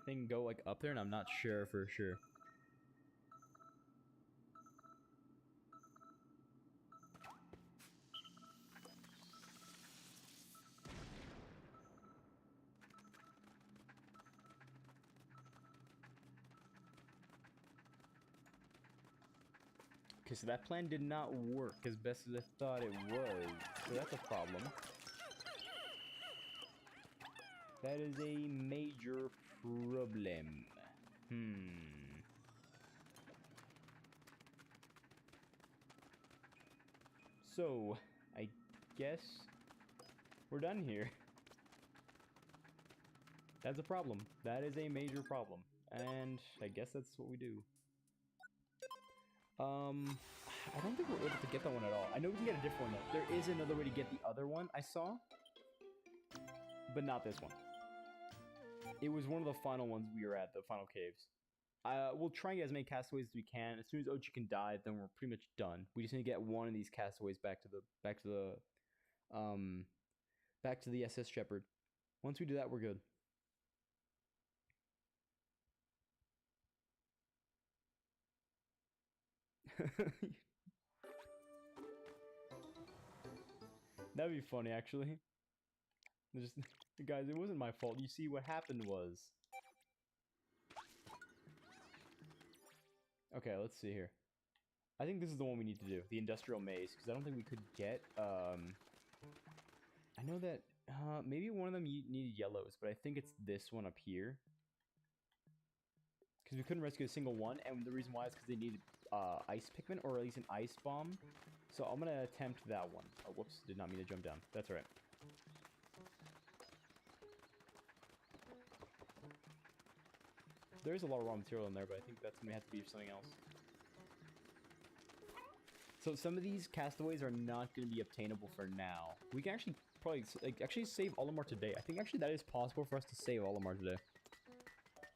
thing go, like, up there, and I'm not sure for sure. Okay, so that plan did not work as best as I thought it was. So that's a problem. That is a major problem. So, I guess we're done here. That's a problem. That is a major problem. And I guess that's what we do. I don't think we're able to get that one at all. I know we can get a different one though. There is another way to get the other one I saw, but not this one. It was one of the final ones we were at, the final caves. We'll try and get as many castaways as we can. As soon as Ochi can die, then we're pretty much done. We just need to get one of these castaways back to the SS Shepherd. Once we do that, we're good. That'd be funny, actually. Just, guys, it wasn't my fault. You see, what happened was... Okay, let's see here. I think this is the one we need to do. The Industrial Maze, because I don't think we could get... I know that... maybe one of them needed yellows, but I think it's this one up here. Because we couldn't rescue a single one, and the reason why is because they needed ice Pikmin, or at least an ice bomb. So I'm going to attempt that one. Oh, whoops. Did not mean to jump down. That's all right. There is a lot of raw material in there, but I think that's going to have to be something else. So some of these castaways are not going to be obtainable for now. We can actually probably actually save Olimar today. I think actually that is possible for us to save Olimar today.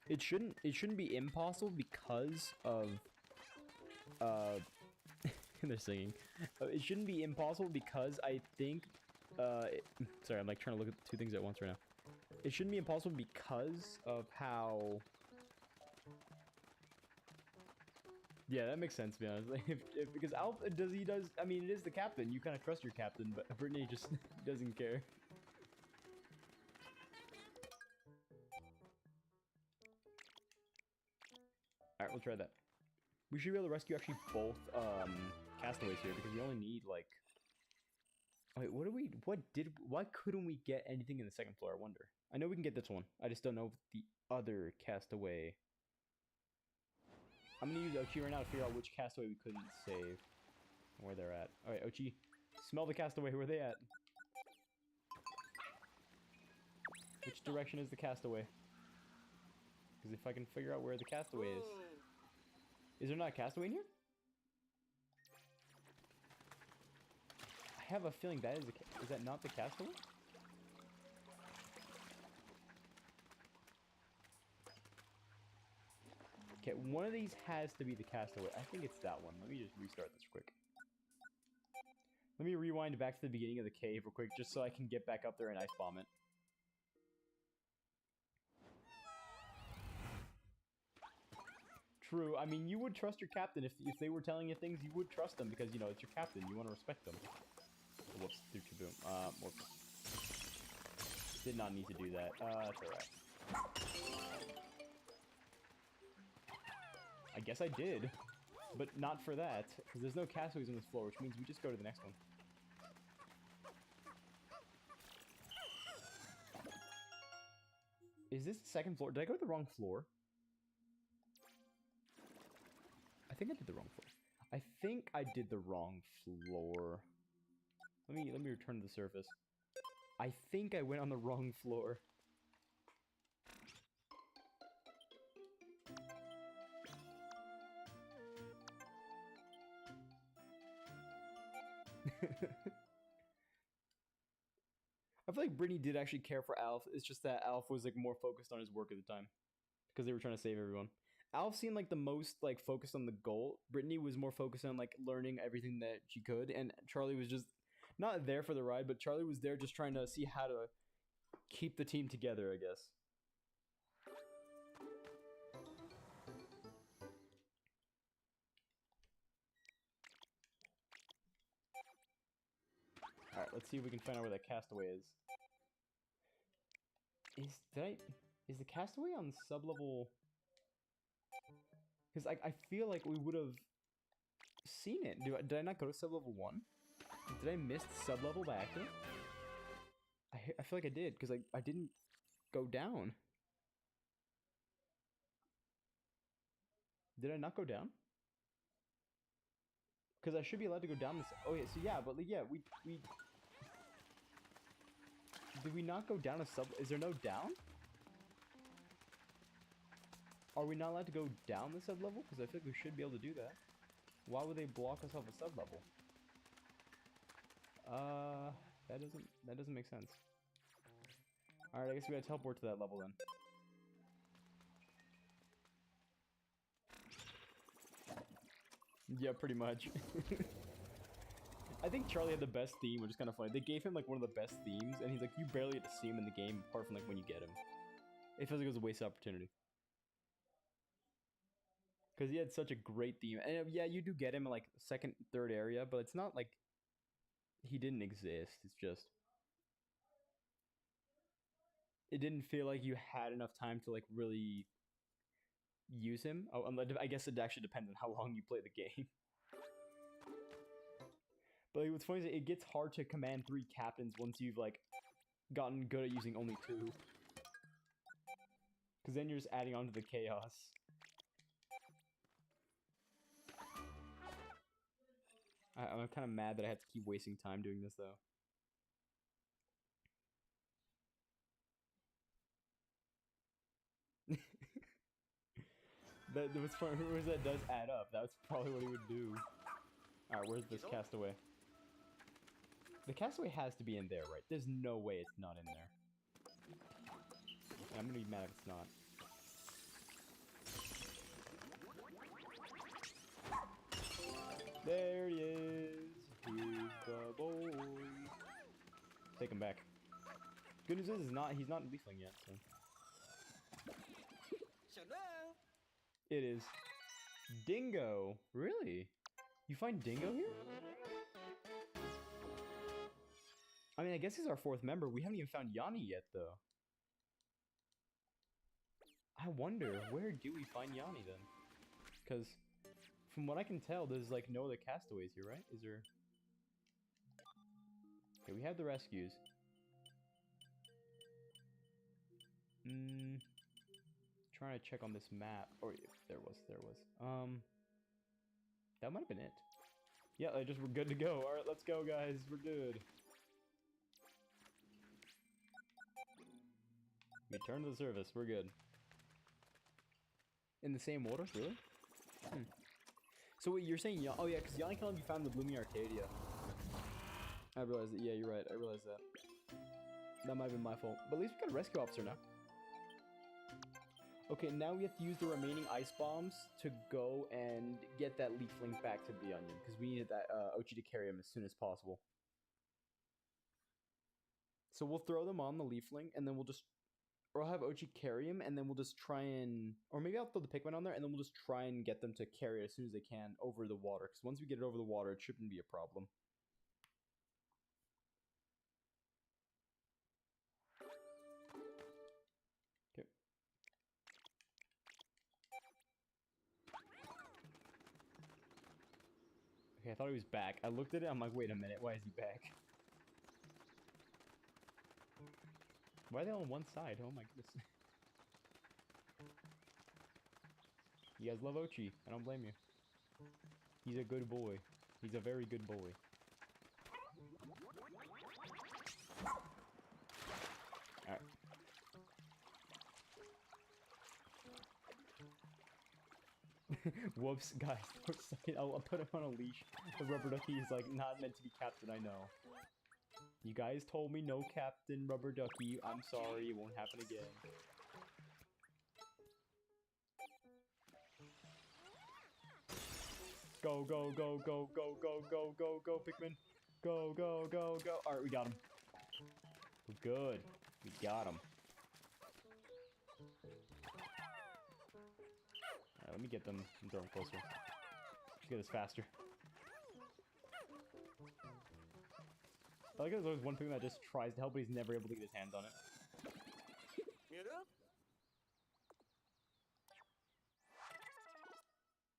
It shouldn't be impossible because of they're singing. It shouldn't be impossible because I think sorry, I'm like trying to look at two things at once right now. It shouldn't be impossible because of how... Yeah, that makes sense, to be honest. Like, because Alf does, I mean, it is the captain. You kind of trust your captain, but Brittany just doesn't care. Alright, we'll try that. We should be able to rescue actually both castaways here, because we only need, like... Wait, why couldn't we get anything in the second floor, I wonder? I know we can get this one. I just don't know the other castaway... I'm gonna use Ochi right now to figure out which castaway we couldn't save. And where they're at. Alright, Ochi. Smell the castaway. Where are they at? Which direction is the castaway? Because if I can figure out where the castaway is... Is there not a castaway in here? I have a feeling that is that not the castaway? Okay, one of these has to be the castaway. I think it's that one. Let me just restart this quick. Let me rewind back to the beginning of the cave real quick, just so I can get back up there and ice bomb it. True. I mean, you would trust your captain. If they were telling you things, you would trust them because, you know, it's your captain. You want to respect them. Oh, whoops. Boom. Whoops. Did not need to do that. That's alright. I guess I did, but not for that, because there's no castaways on this floor, which means we just go to the next one. Is this the second floor? Did I go to the wrong floor? I think I did the wrong floor. I think I did the wrong floor. Let me return to the surface. I think I went on the wrong floor. I feel like Brittany did actually care for Alf. It's just that Alf was like more focused on his work at the time because they were trying to save everyone. Alf seemed like the most like focused on the goal. Brittany was more focused on like learning everything that she could, and Charlie was just not there for the ride, but Charlie was there just trying to see how to keep the team together, I guess. All right, let's see if we can find out where that castaway is. Is the castaway on sub-level? Because I feel like we would have seen it. Did I not go to sub-level 1? Did I miss sub-level by accident? I feel like I did, because I didn't go down. Did I not go down? Because I should be allowed to go down this... Oh, yeah, so yeah, but yeah, we... Did we not go down a sub... Is there no down? Are we not allowed to go down the sub-level? Because I feel like we should be able to do that. Why would they block us off a sub-level? That doesn't make sense. Alright, I guess we gotta teleport to that level then. Yeah, pretty much. I think Charlie had the best theme, which is kind of funny. They gave him like one of the best themes, and he's like, you barely get to see him in the game, apart from like when you get him. It feels like it was a waste of opportunity. Because he had such a great theme. And yeah, you do get him in like second, third area, but it's not like he didn't exist. It's just... It didn't feel like you had enough time to like really use him. Oh, I guess it actually depends on how long you play the game. But like, what's funny is it gets hard to command 3 captains once you've like gotten good at using only 2. Because then you're just adding on to the chaos. I'm kind of mad that I had to keep wasting time doing this though. That does add up. That's probably what he would do. Alright, where's this castaway? The castaway has to be in there, right? There's no way it's not in there. And I'm gonna be mad if it's not. There he is. Here's the boy. Take him back. Good news is he's not leafling yet, so. It is Dingo. Really? You find Dingo here? I mean, I guess he's our 4th member. We haven't even found Yanni yet, though. I wonder, where do we find Yanni, then? Because, from what I can tell, there's, like, no other castaways here, right? Is there... Okay, we have the rescues. Trying to check on this map. Oh, yeah, there was. That might have been it. Yeah, we're good to go. Alright, let's go, guys. We're good. Return to the surface. We're good. In the same water? Really? So wait, you're saying... Oh, yeah, because Yanni can only be found in the Blooming Arcadia. I realized that. Yeah, you're right. I realized that. That might have been my fault. But at least we got a rescue officer now. Okay, now we have to use the remaining ice bombs to go and get that leafling back to the onion, because we needed that Ochi to carry him as soon as possible. So we'll throw them on the leafling, and then we'll just... Or I'll have Ochi carry him, and then we'll just try and... Or maybe I'll throw the Pikmin on there, and then we'll just try and get them to carry it as soon as they can over the water, because once we get it over the water, it shouldn't be a problem. Okay, I thought he was back. I looked at it, I'm like, wait a minute, why is he back? Why are they all on one side? Oh my goodness. You guys love Ochi. I don't blame you. He's a good boy. He's a very good boy. Alright. Whoops, guys. I'll put him on a leash. The rubber ducky is like not meant to be captain, I know. You guys told me no captain rubber ducky. I'm sorry, it won't happen again. Go, go, go, go, go, go, go, go, go, Pikmin. Go, go, go, go. Alright, we got him. We're good. We got him. Alright, let me get them and throw them closer. Let's get this faster. I like how there's always one thing that just tries to help, but he's never able to get his hands on it.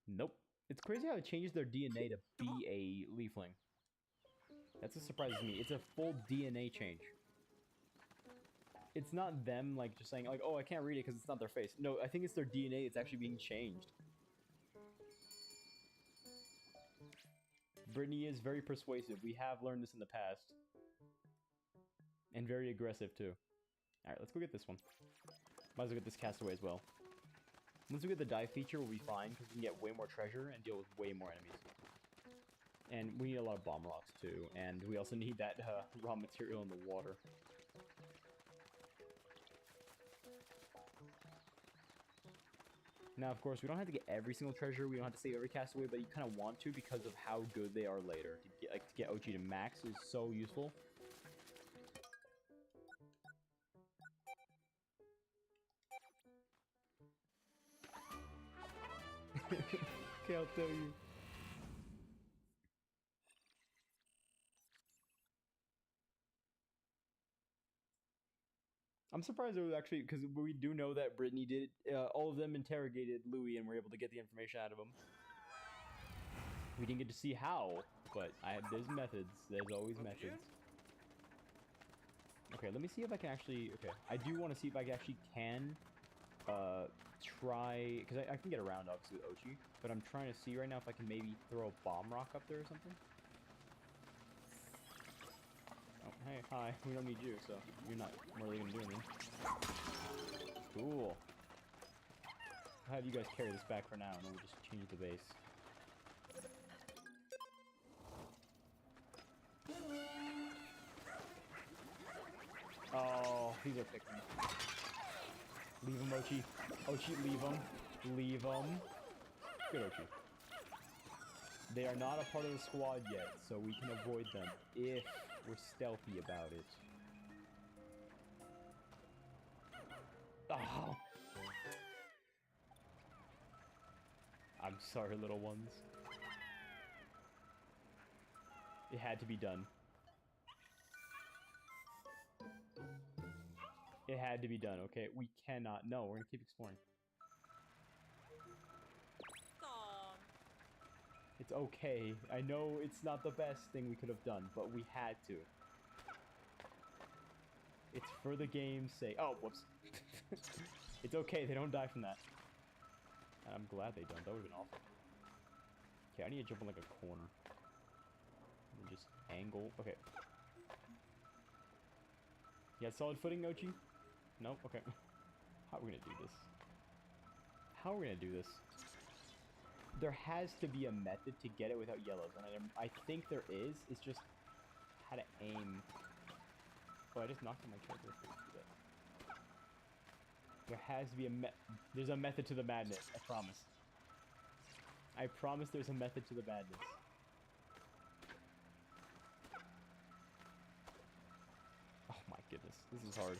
Nope. It's crazy how it changes their DNA to be a leafling. That's what surprises me. It's a full DNA change. It's not them, like, just saying, like, oh, I can't read it because it's not their face. No, I think it's their DNA. It's actually being changed. Brittany is very persuasive. We have learned this in the past. And very aggressive, too. Alright, let's go get this one. Might as well get this castaway as well. Once we get the dive feature, we'll be fine, because we can get way more treasure and deal with way more enemies. And we need a lot of bomb rocks, too. And we also need that raw material in the water. Now, of course, we don't have to get every single treasure. We don't have to save every castaway, but you kind of want to because of how good they are later. To get OG to max is so useful. Okay, I'll tell you. I'm surprised it was actually, because we do know that Brittany did, all of them interrogated Louis and were able to get the information out of him. We didn't get to see how, but there's methods. There's always methods. Okay, let me see if I can actually, okay. I do want to see if I actually can try, because I can get around obviously with Ochi, but I'm trying to see right now if I can maybe throw a bomb rock up there or something. Oh, hey, hi, we don't need you, so you're not really gonna do anything. Cool. I'll have you guys carry this back for now, and then we'll just change the base. Oh, these are Pikmin. Leave them, Ochi. Ochi, leave them. Leave them. Good, Ochi. They are not a part of the squad yet, so we can avoid them if we're stealthy about it. Oh. I'm sorry, little ones. It had to be done. It had to be done, okay? We cannot. No, we're gonna keep exploring. It's okay. I know it's not the best thing we could have done, but we had to. It's for the game's sake. Oh, whoops. It's okay. They don't die from that. And I'm glad they don't. That would have been awful. Okay, I need to jump on like a corner. And just angle. Okay. You got solid footing, Ochi? Nope. Okay. How are we gonna do this? How are we gonna do this? There has to be a method to get it without yellows, and I think there is. It's just how to aim. Oh, I just knocked on my charger. There has to be there's a method to the madness. I promise. I promise there's a method to the madness. Oh my goodness, this is hard.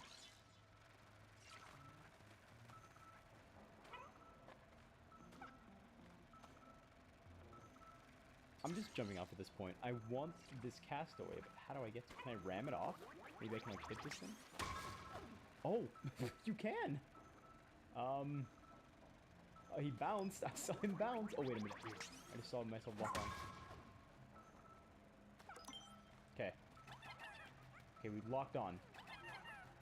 I'm just jumping off at this point. I want this castaway, but how do I get to... Can I ram it off? Maybe I can, like, hit this thing? Oh! You can! He bounced. I saw him bounce. Oh, wait a minute. I just saw myself walk on. Okay. Okay, we locked on.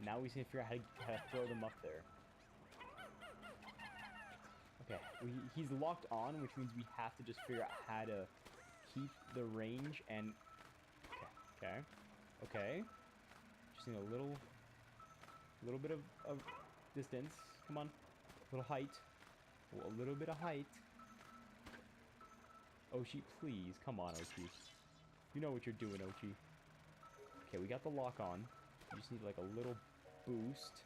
Now we need to figure out how to throw them up there. Okay, he's locked on, which means we have to just figure out how to keep the range and... Okay. Just need a little bit of distance. Come on. A little height. A little bit of height. Ochi, please. Come on, Ochi. You know what you're doing, Ochi. Okay, we got the lock on. We just need like a little boost.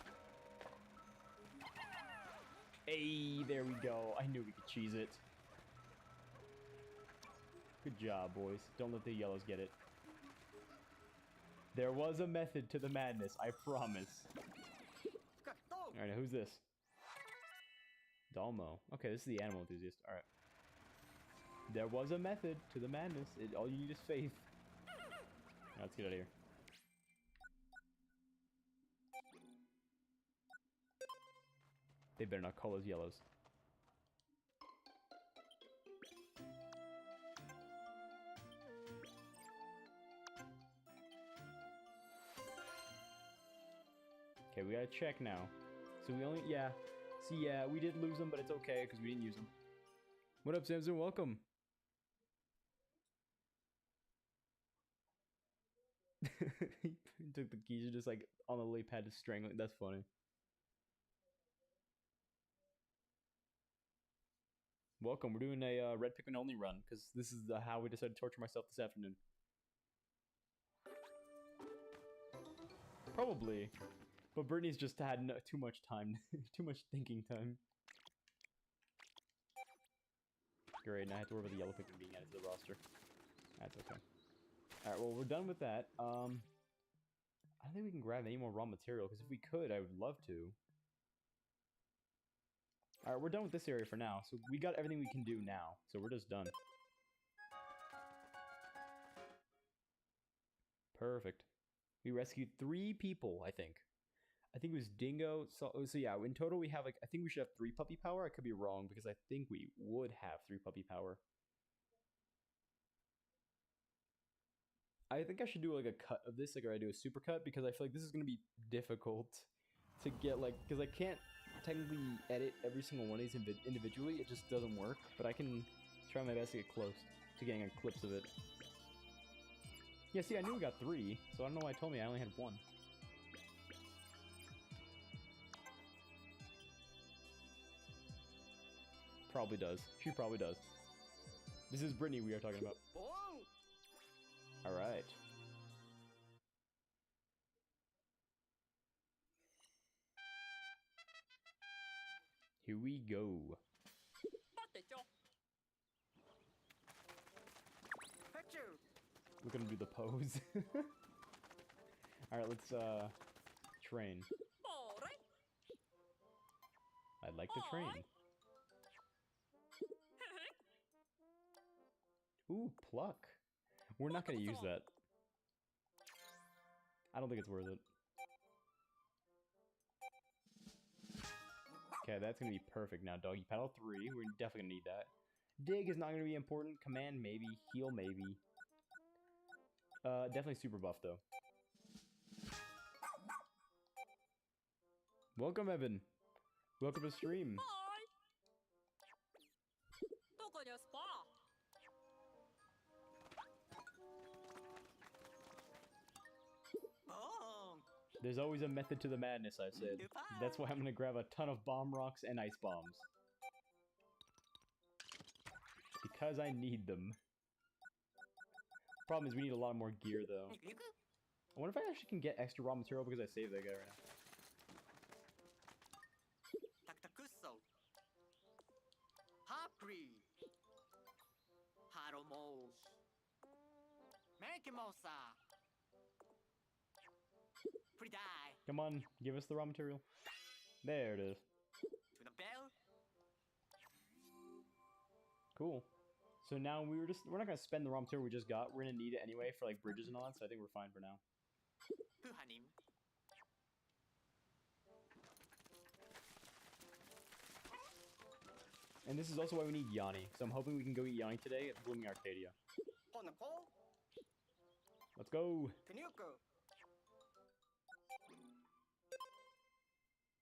Hey, there we go. I knew we could cheese it. Good job, boys. Don't let the yellows get it. There was a method to the madness, I promise. Alright, now who's this? Dalmo. Okay, this is the animal enthusiast. Alright. There was a method to the madness. All you need is faith. Now let's get out of here. They better not call us yellows. Okay, we gotta check now. So we only, yeah. See, yeah, we did lose them, but it's okay, because we didn't use them. What up, Samson? Welcome. He took the keys and just, like, on the lily pad to strangle it. That's funny. Welcome, we're doing a Red Pikmin only run, because this is how we decided to torture myself this afternoon. Probably. But Brittany's just had too much time. Too much thinking time. Great, now I have to worry about the yellow Pikmin being added to the roster. That's okay. Alright, well, we're done with that. I don't think we can grab any more raw material, because if we could, I would love to. Alright, we're done with this area for now, so we got everything we can do now, so we're just done. Perfect. We rescued 3 people, I think. I think it was Dingo. So yeah, in total we have, like, I think we should have 3 puppy power. I could be wrong, because I think we would have 3 puppy power. I think I should do, like, a cut of this, like, or I do a super cut, because I feel like this is going to be difficult to get, like, because I can't technically edit every single one of these individually. It just doesn't work, but I can try my best to get close to getting a clips of it. Yeah, see, I knew we got 3, so I don't know why I told me I only had 1. Probably does. She probably does. This is Brittany we are talking about. Alright. Here we go. We're gonna do the pose. Alright, let's train. I'd like to train. Ooh, pluck. We're not gonna use that. I don't think it's worth it. Okay, that's gonna be perfect now. Doggy paddle 3. We're definitely gonna need that. Dig is not gonna be important. Command maybe. Heal maybe. Definitely super buff though. Welcome, Evan. Welcome to stream. There's always a method to the madness, I said. That's why I'm gonna grab a ton of bomb rocks and ice bombs. Because I need them. Problem is we need a lot more gear, though. I wonder if I actually can get extra raw material because I saved that guy right now. Come on, give us the raw material. There it is. Cool. So now we're not gonna spend the raw material we just got. We're gonna need it anyway for like bridges and all that, so I think we're fine for now. And this is also why we need Yanni. So I'm hoping we can go eat Yanni today at Blooming Arcadia. Let's go!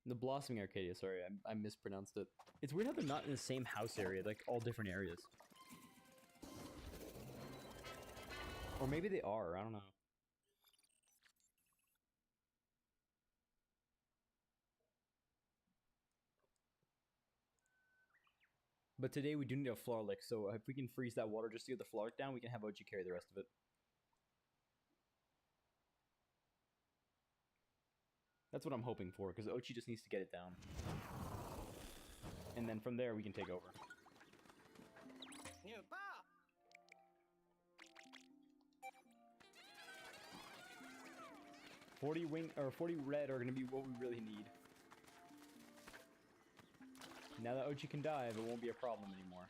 The Blossoming Arcadia, sorry, I mispronounced it. It's weird how they're not in the same house area, like all different areas. Or maybe they are, I don't know. But today we do need a Flarlick, so if we can freeze that water just to get the Flarlick down, we can have Ochi carry the rest of it. That's what I'm hoping for, because Ochi just needs to get it down. And then from there, we can take over. 40 red are going to be what we really need. Now that Ochi can dive, it won't be a problem anymore.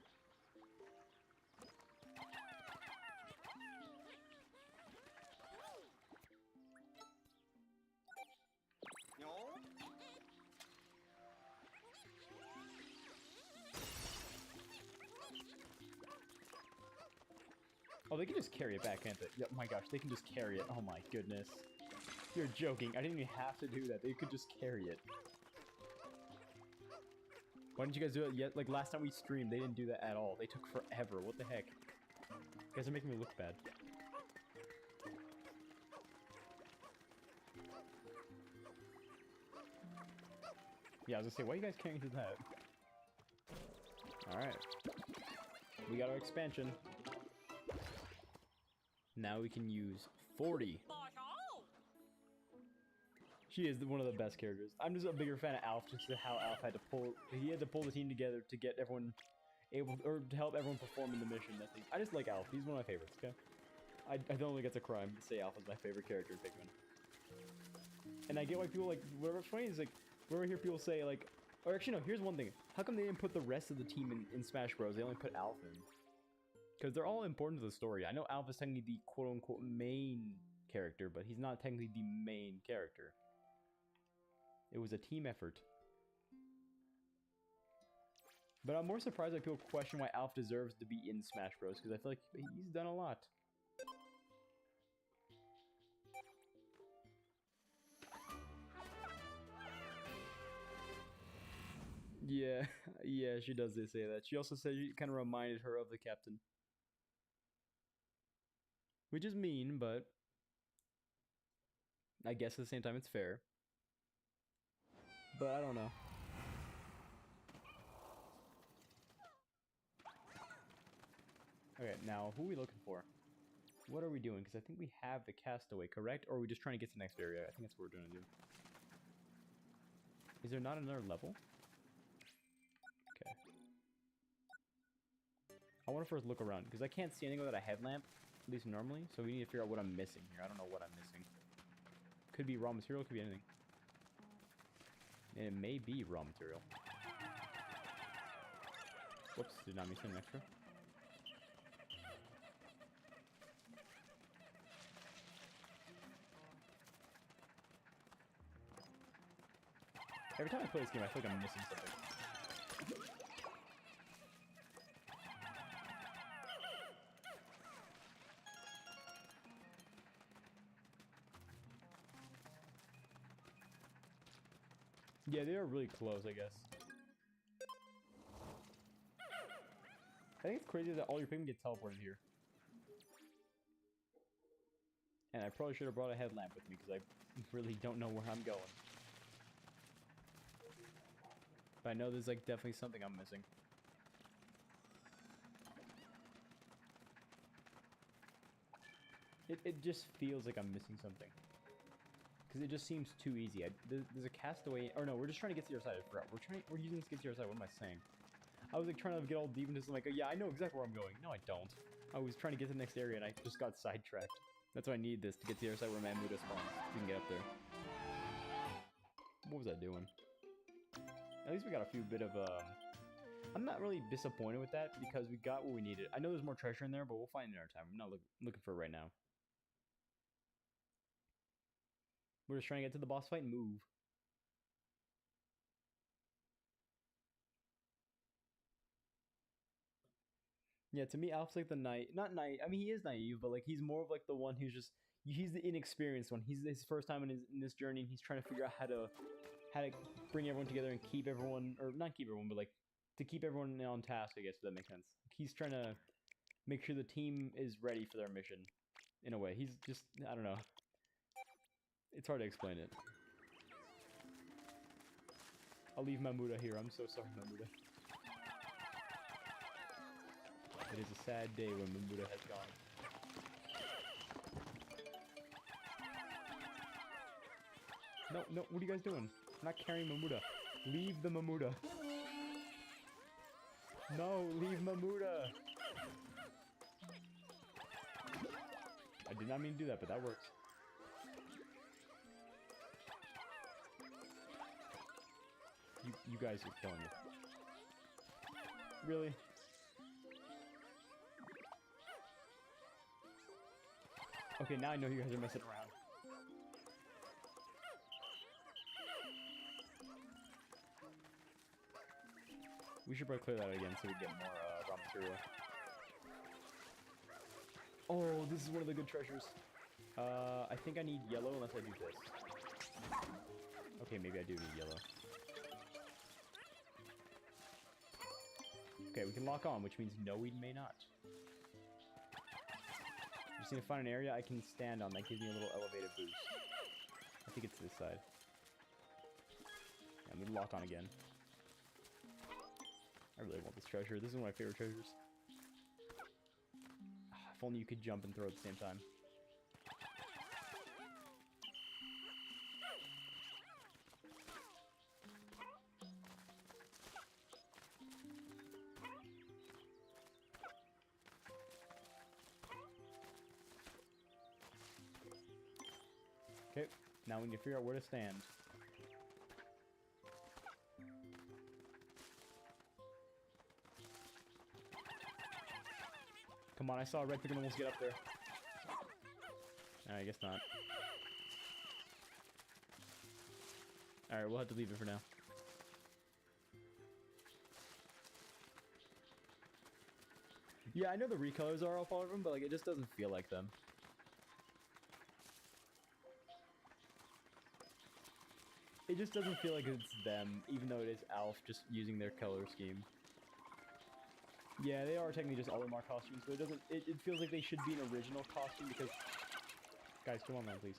Oh, they can just carry it back, can't they? Oh my gosh, they can just carry it. Oh my goodness. You're joking. I didn't even have to do that. They could just carry it. Why didn't you guys do it yet? Like, last time we streamed, they didn't do that at all. They took forever. What the heck? You guys are making me look bad. Yeah, I was gonna say, why are you guys carrying through that? Alright. We got our expansion. Now we can use 40. She is one of the best characters. I'm just a bigger fan of Alf, just how Alf had to pull the team together to get everyone or to help everyone perform in the mission. I just like Alf. He's one of my favorites, okay? I don't think it's a crime to say Alf is my favorite character in Pikmin. And I get why people like, whatever's funny is like, whenever I hear people say like, or actually no, here's one thing. How come they didn't put the rest of the team in Smash Bros? They only put Alf in? Because they're all important to the story. I know Alf is technically the quote-unquote main character, but he's not technically the main character. It was a team effort. But I'm more surprised that people question why Alf deserves to be in Smash Bros. Because I feel like he's done a lot. Yeah, yeah, she does say that. She also said she kind of reminded her of the captain. Which is mean, but I guess at the same time it's fair. But I don't know. Okay, now who are we looking for? What are we doing? Because I think we have the castaway, correct? Or are we just trying to get to the next area? I think that's what we're going to do. Is there not another level? Okay. I want to first look around, because I can't see anything without a headlamp, at least normally, so we need to figure out what I'm missing here. I don't know what I'm missing. Could be raw material, could be anything. And it may be raw material. Whoops, did not mean something extra. Every time I play this game, I feel like I'm missing something. Yeah, they are really close, I guess. I think it's crazy that all your Pikmin get teleported here. And I probably should have brought a headlamp with me, because I really don't know where I'm going. But I know there's like definitely something I'm missing. It just feels like I'm missing something. Because it just seems too easy. There's a castaway, or no, we're just trying to get to your side. I forgot. We're using this to get to your side. What am I saying? I was like trying to get all deep into this. I'm like, yeah, I know exactly where I'm going. No, I don't. I was trying to get to the next area and I just got sidetracked. That's why I need this to get to the other side where Mamuda spawns. We can get up there. What was I doing? At least we got a few bit of, I'm not really disappointed with that because we got what we needed. I know there's more treasure in there, but we'll find it in our time. I'm not looking for it right now. We're just trying to get to the boss fight and move. Yeah, to me, Alf's like the not naive. I mean, he is naive, but like he's more of like the one who's just he's the inexperienced one. He's his first time in this journey, and he's trying to figure out how to bring everyone together and keep everyone, or not keep everyone, but like to keep everyone on task. I guess if that makes sense. He's trying to make sure the team is ready for their mission. In a way, he's just I don't know. It's hard to explain it. I'll leave Mamuda here. I'm so sorry, Mamuda. It is a sad day when Mamuda has gone. No, no, what are you guys doing? I'm not carrying Mamuda. Leave the Mamuda. No, leave Mamuda. I did not mean to do that, but that works. You guys are killing me. Really? Okay, now I know you guys are messing around. We should probably clear that again so we get more raw material. Oh, this is one of the good treasures. I think I need yellow unless I do this. Okay, maybe I do need yellow. Okay, we can lock on, which means no, we may not. Just need to find an area I can stand on that gives me a little elevated boost. I think it's this side. Yeah, I'm gonna lock on again. I really want this treasure. This is one of my favorite treasures. If only you could jump and throw at the same time. Okay, now we need to figure out where to stand. Come on, I saw a Red Pikmin almost get up there. I guess not. Alright, we'll have to leave it for now. Yeah, I know the recolors are off all of them, but like it just doesn't feel like them. It just doesn't feel like it's them, even though it is Alf just using their color scheme. Yeah, they are technically just Olimar costumes, but it doesn't. It feels like they should be an original costume because. Guys, come on, man, please.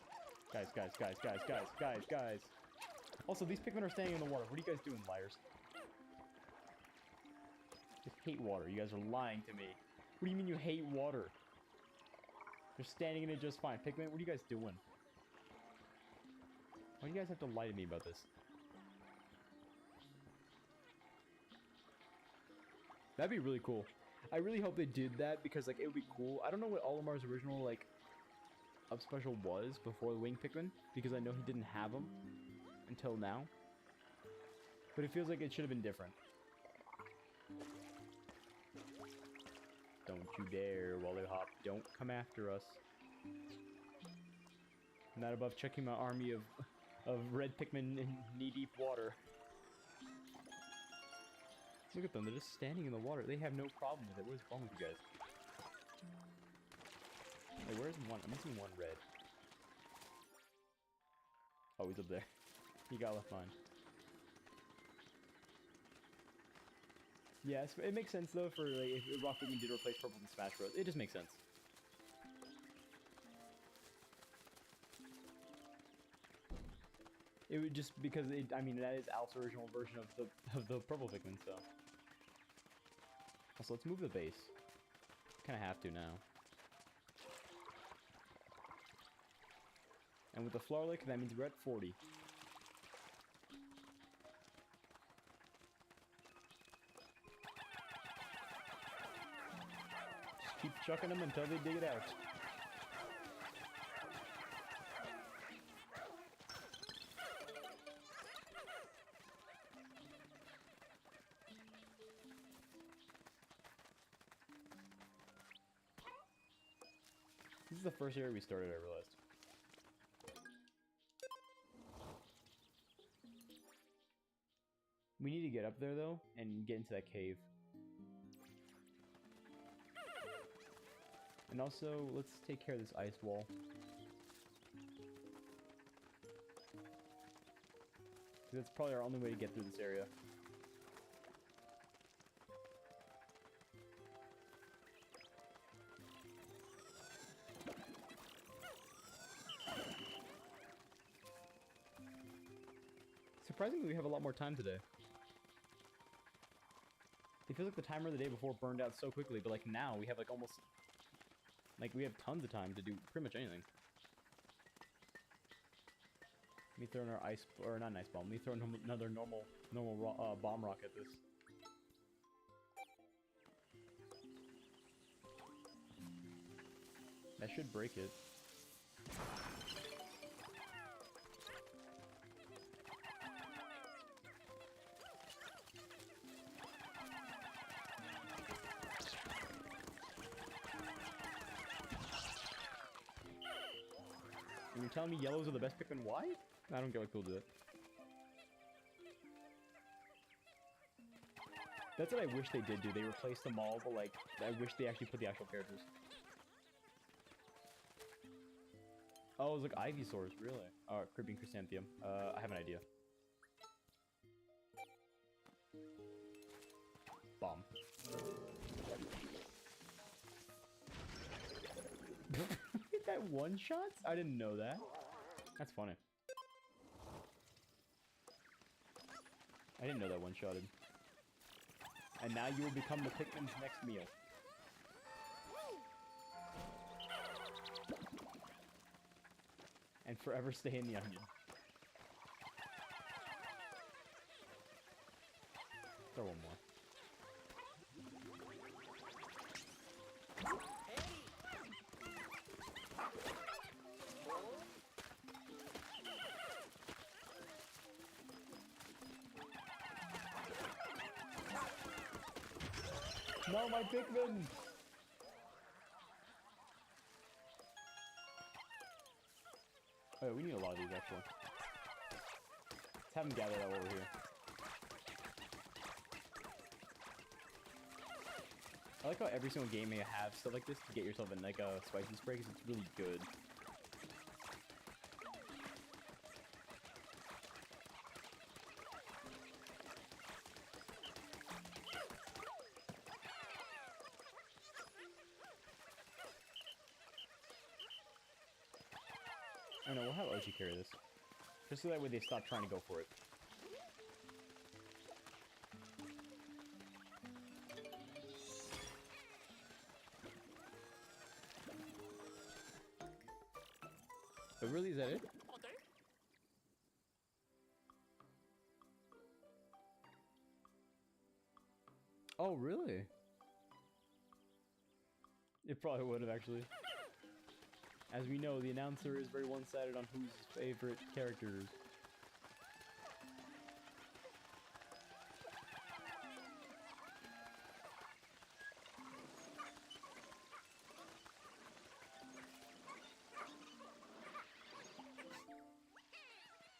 Guys. Also, these Pikmin are standing in the water. What are you guys doing, liars? You hate water. You guys are lying to me. What do you mean you hate water? You're standing in it just fine. Pikmin, what are you guys doing? Why do you guys have to lie to me about this? That'd be really cool. I really hope they did that because like it would be cool. I don't know what Olimar's original like up special was before the Wing Pikmin because I know he didn't have them until now. But it feels like it should have been different. Don't you dare, Wallyhop. Don't come after us. I'm not above checking my army of red Pikmin in knee-deep water. Look at them, they're just standing in the water. They have no problem with it. What is wrong with you guys? Hey, where's one? I'm missing one red. Oh, he's up there. He got left behind. Yeah, it makes sense though for like if Rock Pikmin did replace purple in Smash Bros. It just makes sense. It would just because I mean that is Alf's original version of the purple Pikmin, so. Also, let's move the base. Kind of have to now. And with the Flower Lick, that means we're at 40. Just keep chucking them until they dig it out. This is the first area we started, I realized. We need to get up there, though, and get into that cave. And also, let's take care of this ice wall. That's probably our only way to get through this area. Surprisingly, we have a lot more time today. It feels like the timer of the day before burned out so quickly, but like now we have like almost, like we have tons of time to do pretty much anything. Let me throw in our ice, or not an ice bomb. Let me throw another normal bomb rock at this. That should break it. And you're telling me yellows are the best Pikmin? Why? I don't get why people do that. That's what I wish they did do. They replaced them all, but like, I wish they actually put the actual characters. Oh, it was like Ivysaurs, really? Oh, Creeping Chrysanthemum. I have an idea. Bomb. That one shots? I didn't know that. That's funny. I didn't know that one shotted. And now you will become the Pikmin's next meal. And forever stay in the onion. Throw one more. No, my Pikmin! Oh, yeah, we need a lot of these, actually. Let's have them gather that over here. I like how every single game may have stuff like this to get yourself in, like a spicy spray, because it's really good. Oh no, we'll have Ochi carry this. Just so that way they stop trying to go for it. But really, is that it? Oh, really? It probably would have, actually. As we know, the announcer is very one-sided on whose favorite characters.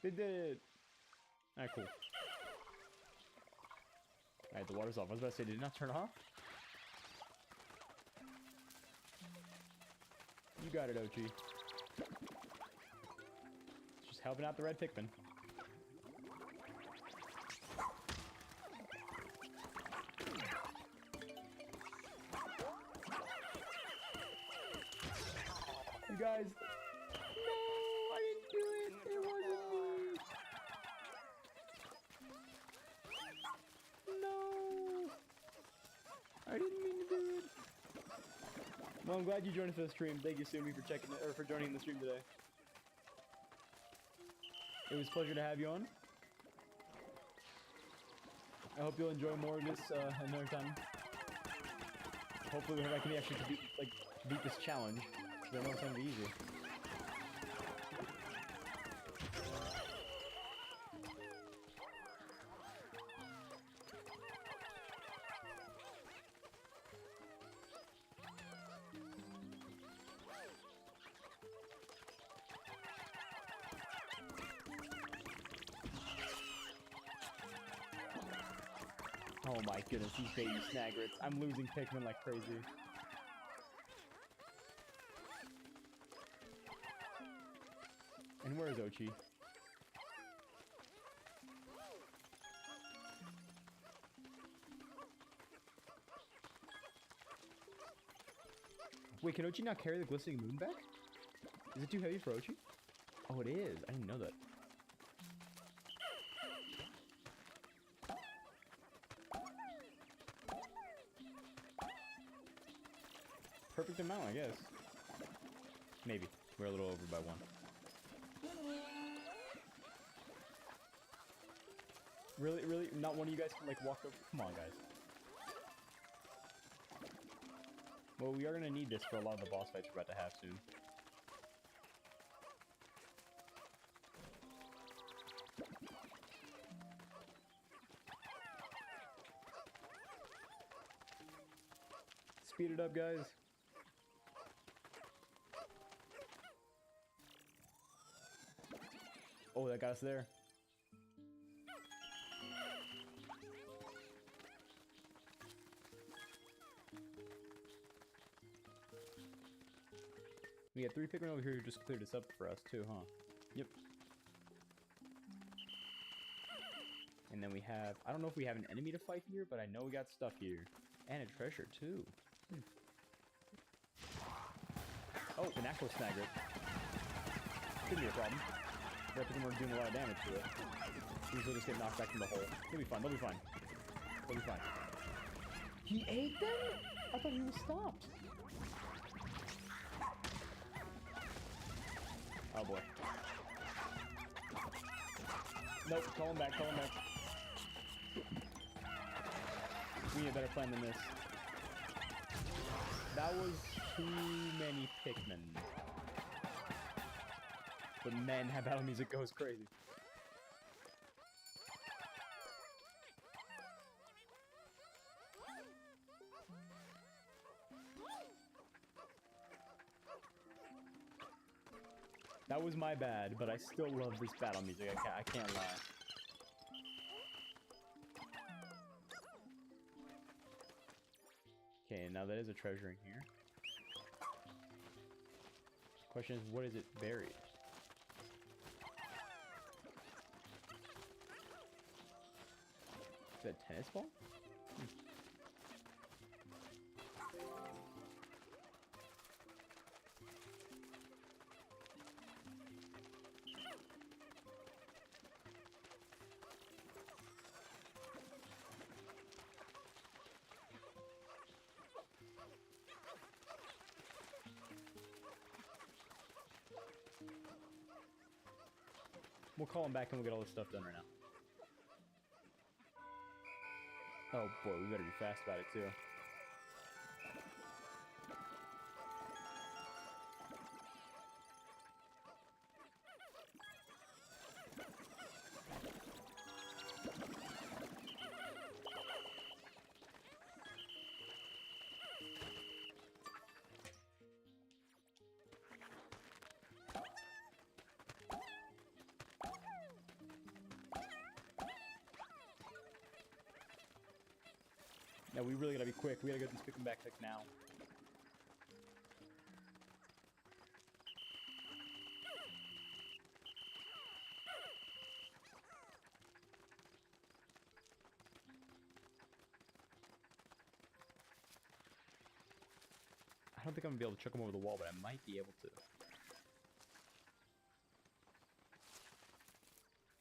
They did it! Alright, cool. Alright, the water's off. I was about to say, did it not turn off? You got it, Ochi. Just helping out the Red Pikmin. You guys... No! I didn't do it! It wasn't me! No! I didn't mean to do it! Well, I'm glad you joined us for the stream. Thank you, Sumi, for checking or for joining the stream today. It was a pleasure to have you on. I hope you'll enjoy more of this another time. Hopefully, I can actually beat this challenge. Because I know it's gonna be easy. Oh my goodness, these baby Snagrets. I'm losing Pikmin like crazy. And where is Ochi? Wait, can Ochi not carry the glistening moon back? Is it too heavy for Ochi? Oh, it is. I didn't know that. perfect amount, I guess. Maybe. We're a little over by 1. Really, really? Not one of you guys can, like, walk over? Come on, guys. Well, we are going to need this for a lot of the boss fights we're about to have soon. Speed it up, guys. Oh, that got us there. We got 3 Pikmin over here who just cleared this up for us too, huh? Yep. And then we have, I don't know if we have an enemy to fight here, but I know we got stuff here. And a treasure too. Oh, an Aqua Snagger. Shouldn't be a problem. Red Pikmin are doing a lot of damage to it. Usually just get knocked back from the hole. They'll be fine, they'll be fine. They'll be fine. He ate them? I thought he was stopped. Oh boy. Nope, call him back, call him back. We need a better plan than this. That was too many Pikmin. But man, that battle music goes crazy. That was my bad, but I still love this battle music. I can't lie. Okay, now that is a treasure in here. Question is, what is it buried? Is that a tennis ball? We'll call him back and we'll get all this stuff done right now. Oh boy, we better be fast about it too. Yeah, we really gotta be quick. We gotta get this Pikmin back like now. I don't think I'm gonna be able to chuck him over the wall, but I might be able to.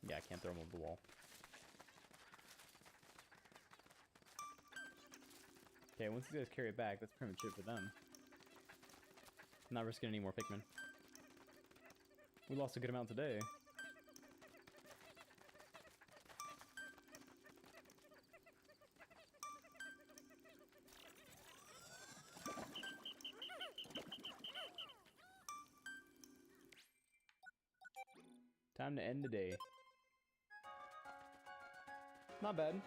Yeah, I can't throw him over the wall. Okay, once these guys carry it back, that's pretty much it for them. Not risking any more Pikmin. We lost a good amount today. Time to end the day. Not bad.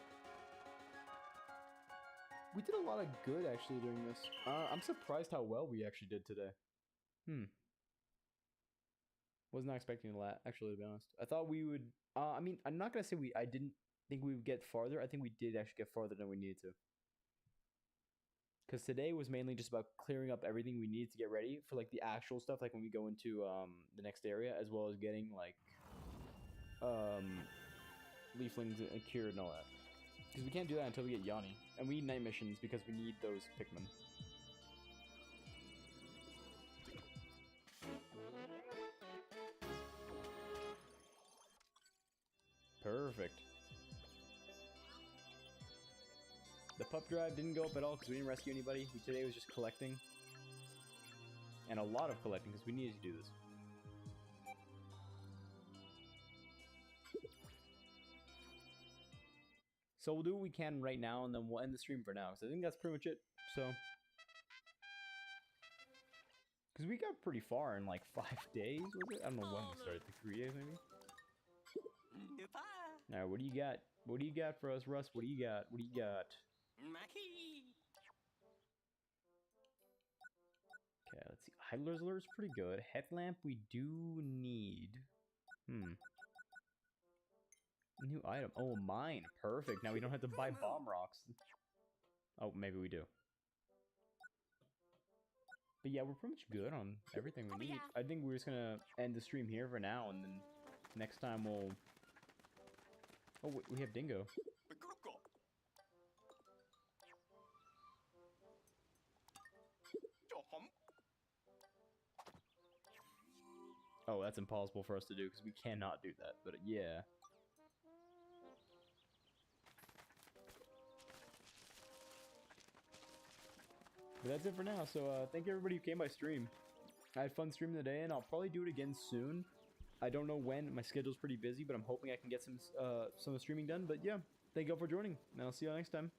We did a lot of good actually doing this. I'm surprised how well we actually did today. Was not expecting that, actually, to be honest. I thought we would... I mean, I'm not going to say I didn't think we would get farther. I think we did actually get farther than we needed to. Because today was mainly just about clearing up everything we needed to get ready for, like, the actual stuff, like when we go into the next area, as well as getting, like, leaflings cured and all that. Because we can't do that until we get Yanni. And we need night missions because we need those Pikmin. Perfect. The pup drive didn't go up at all because we didn't rescue anybody. Today was just collecting. and a lot of collecting because we need to do this. So we'll do what we can right now, and then we'll end the stream for now. So I think that's pretty much it. So, because we got pretty far in like 5 days, was it? I don't know when we started. Like 3 days, maybe. All right, what do you got? What do you got for us, Russ? What do you got? What do you got? Okay, let's see. Idler's Lure is pretty good. Headlamp we do need. New item. Oh, mine. Perfect. Now we don't have to buy bomb rocks. Oh, maybe we do. But yeah, we're pretty much good on everything we need. I think we're just gonna end the stream here for now, and then next time we'll... Oh, we have Dingo. Oh, that's impossible for us to do because we cannot do that, but yeah. But that's it for now, so thank you everybody who came by stream. I had fun streaming today, and I'll probably do it again soon. I don't know when, my schedule's pretty busy, but I'm hoping I can get some streaming done. But yeah, thank you all for joining, and I'll see you all next time.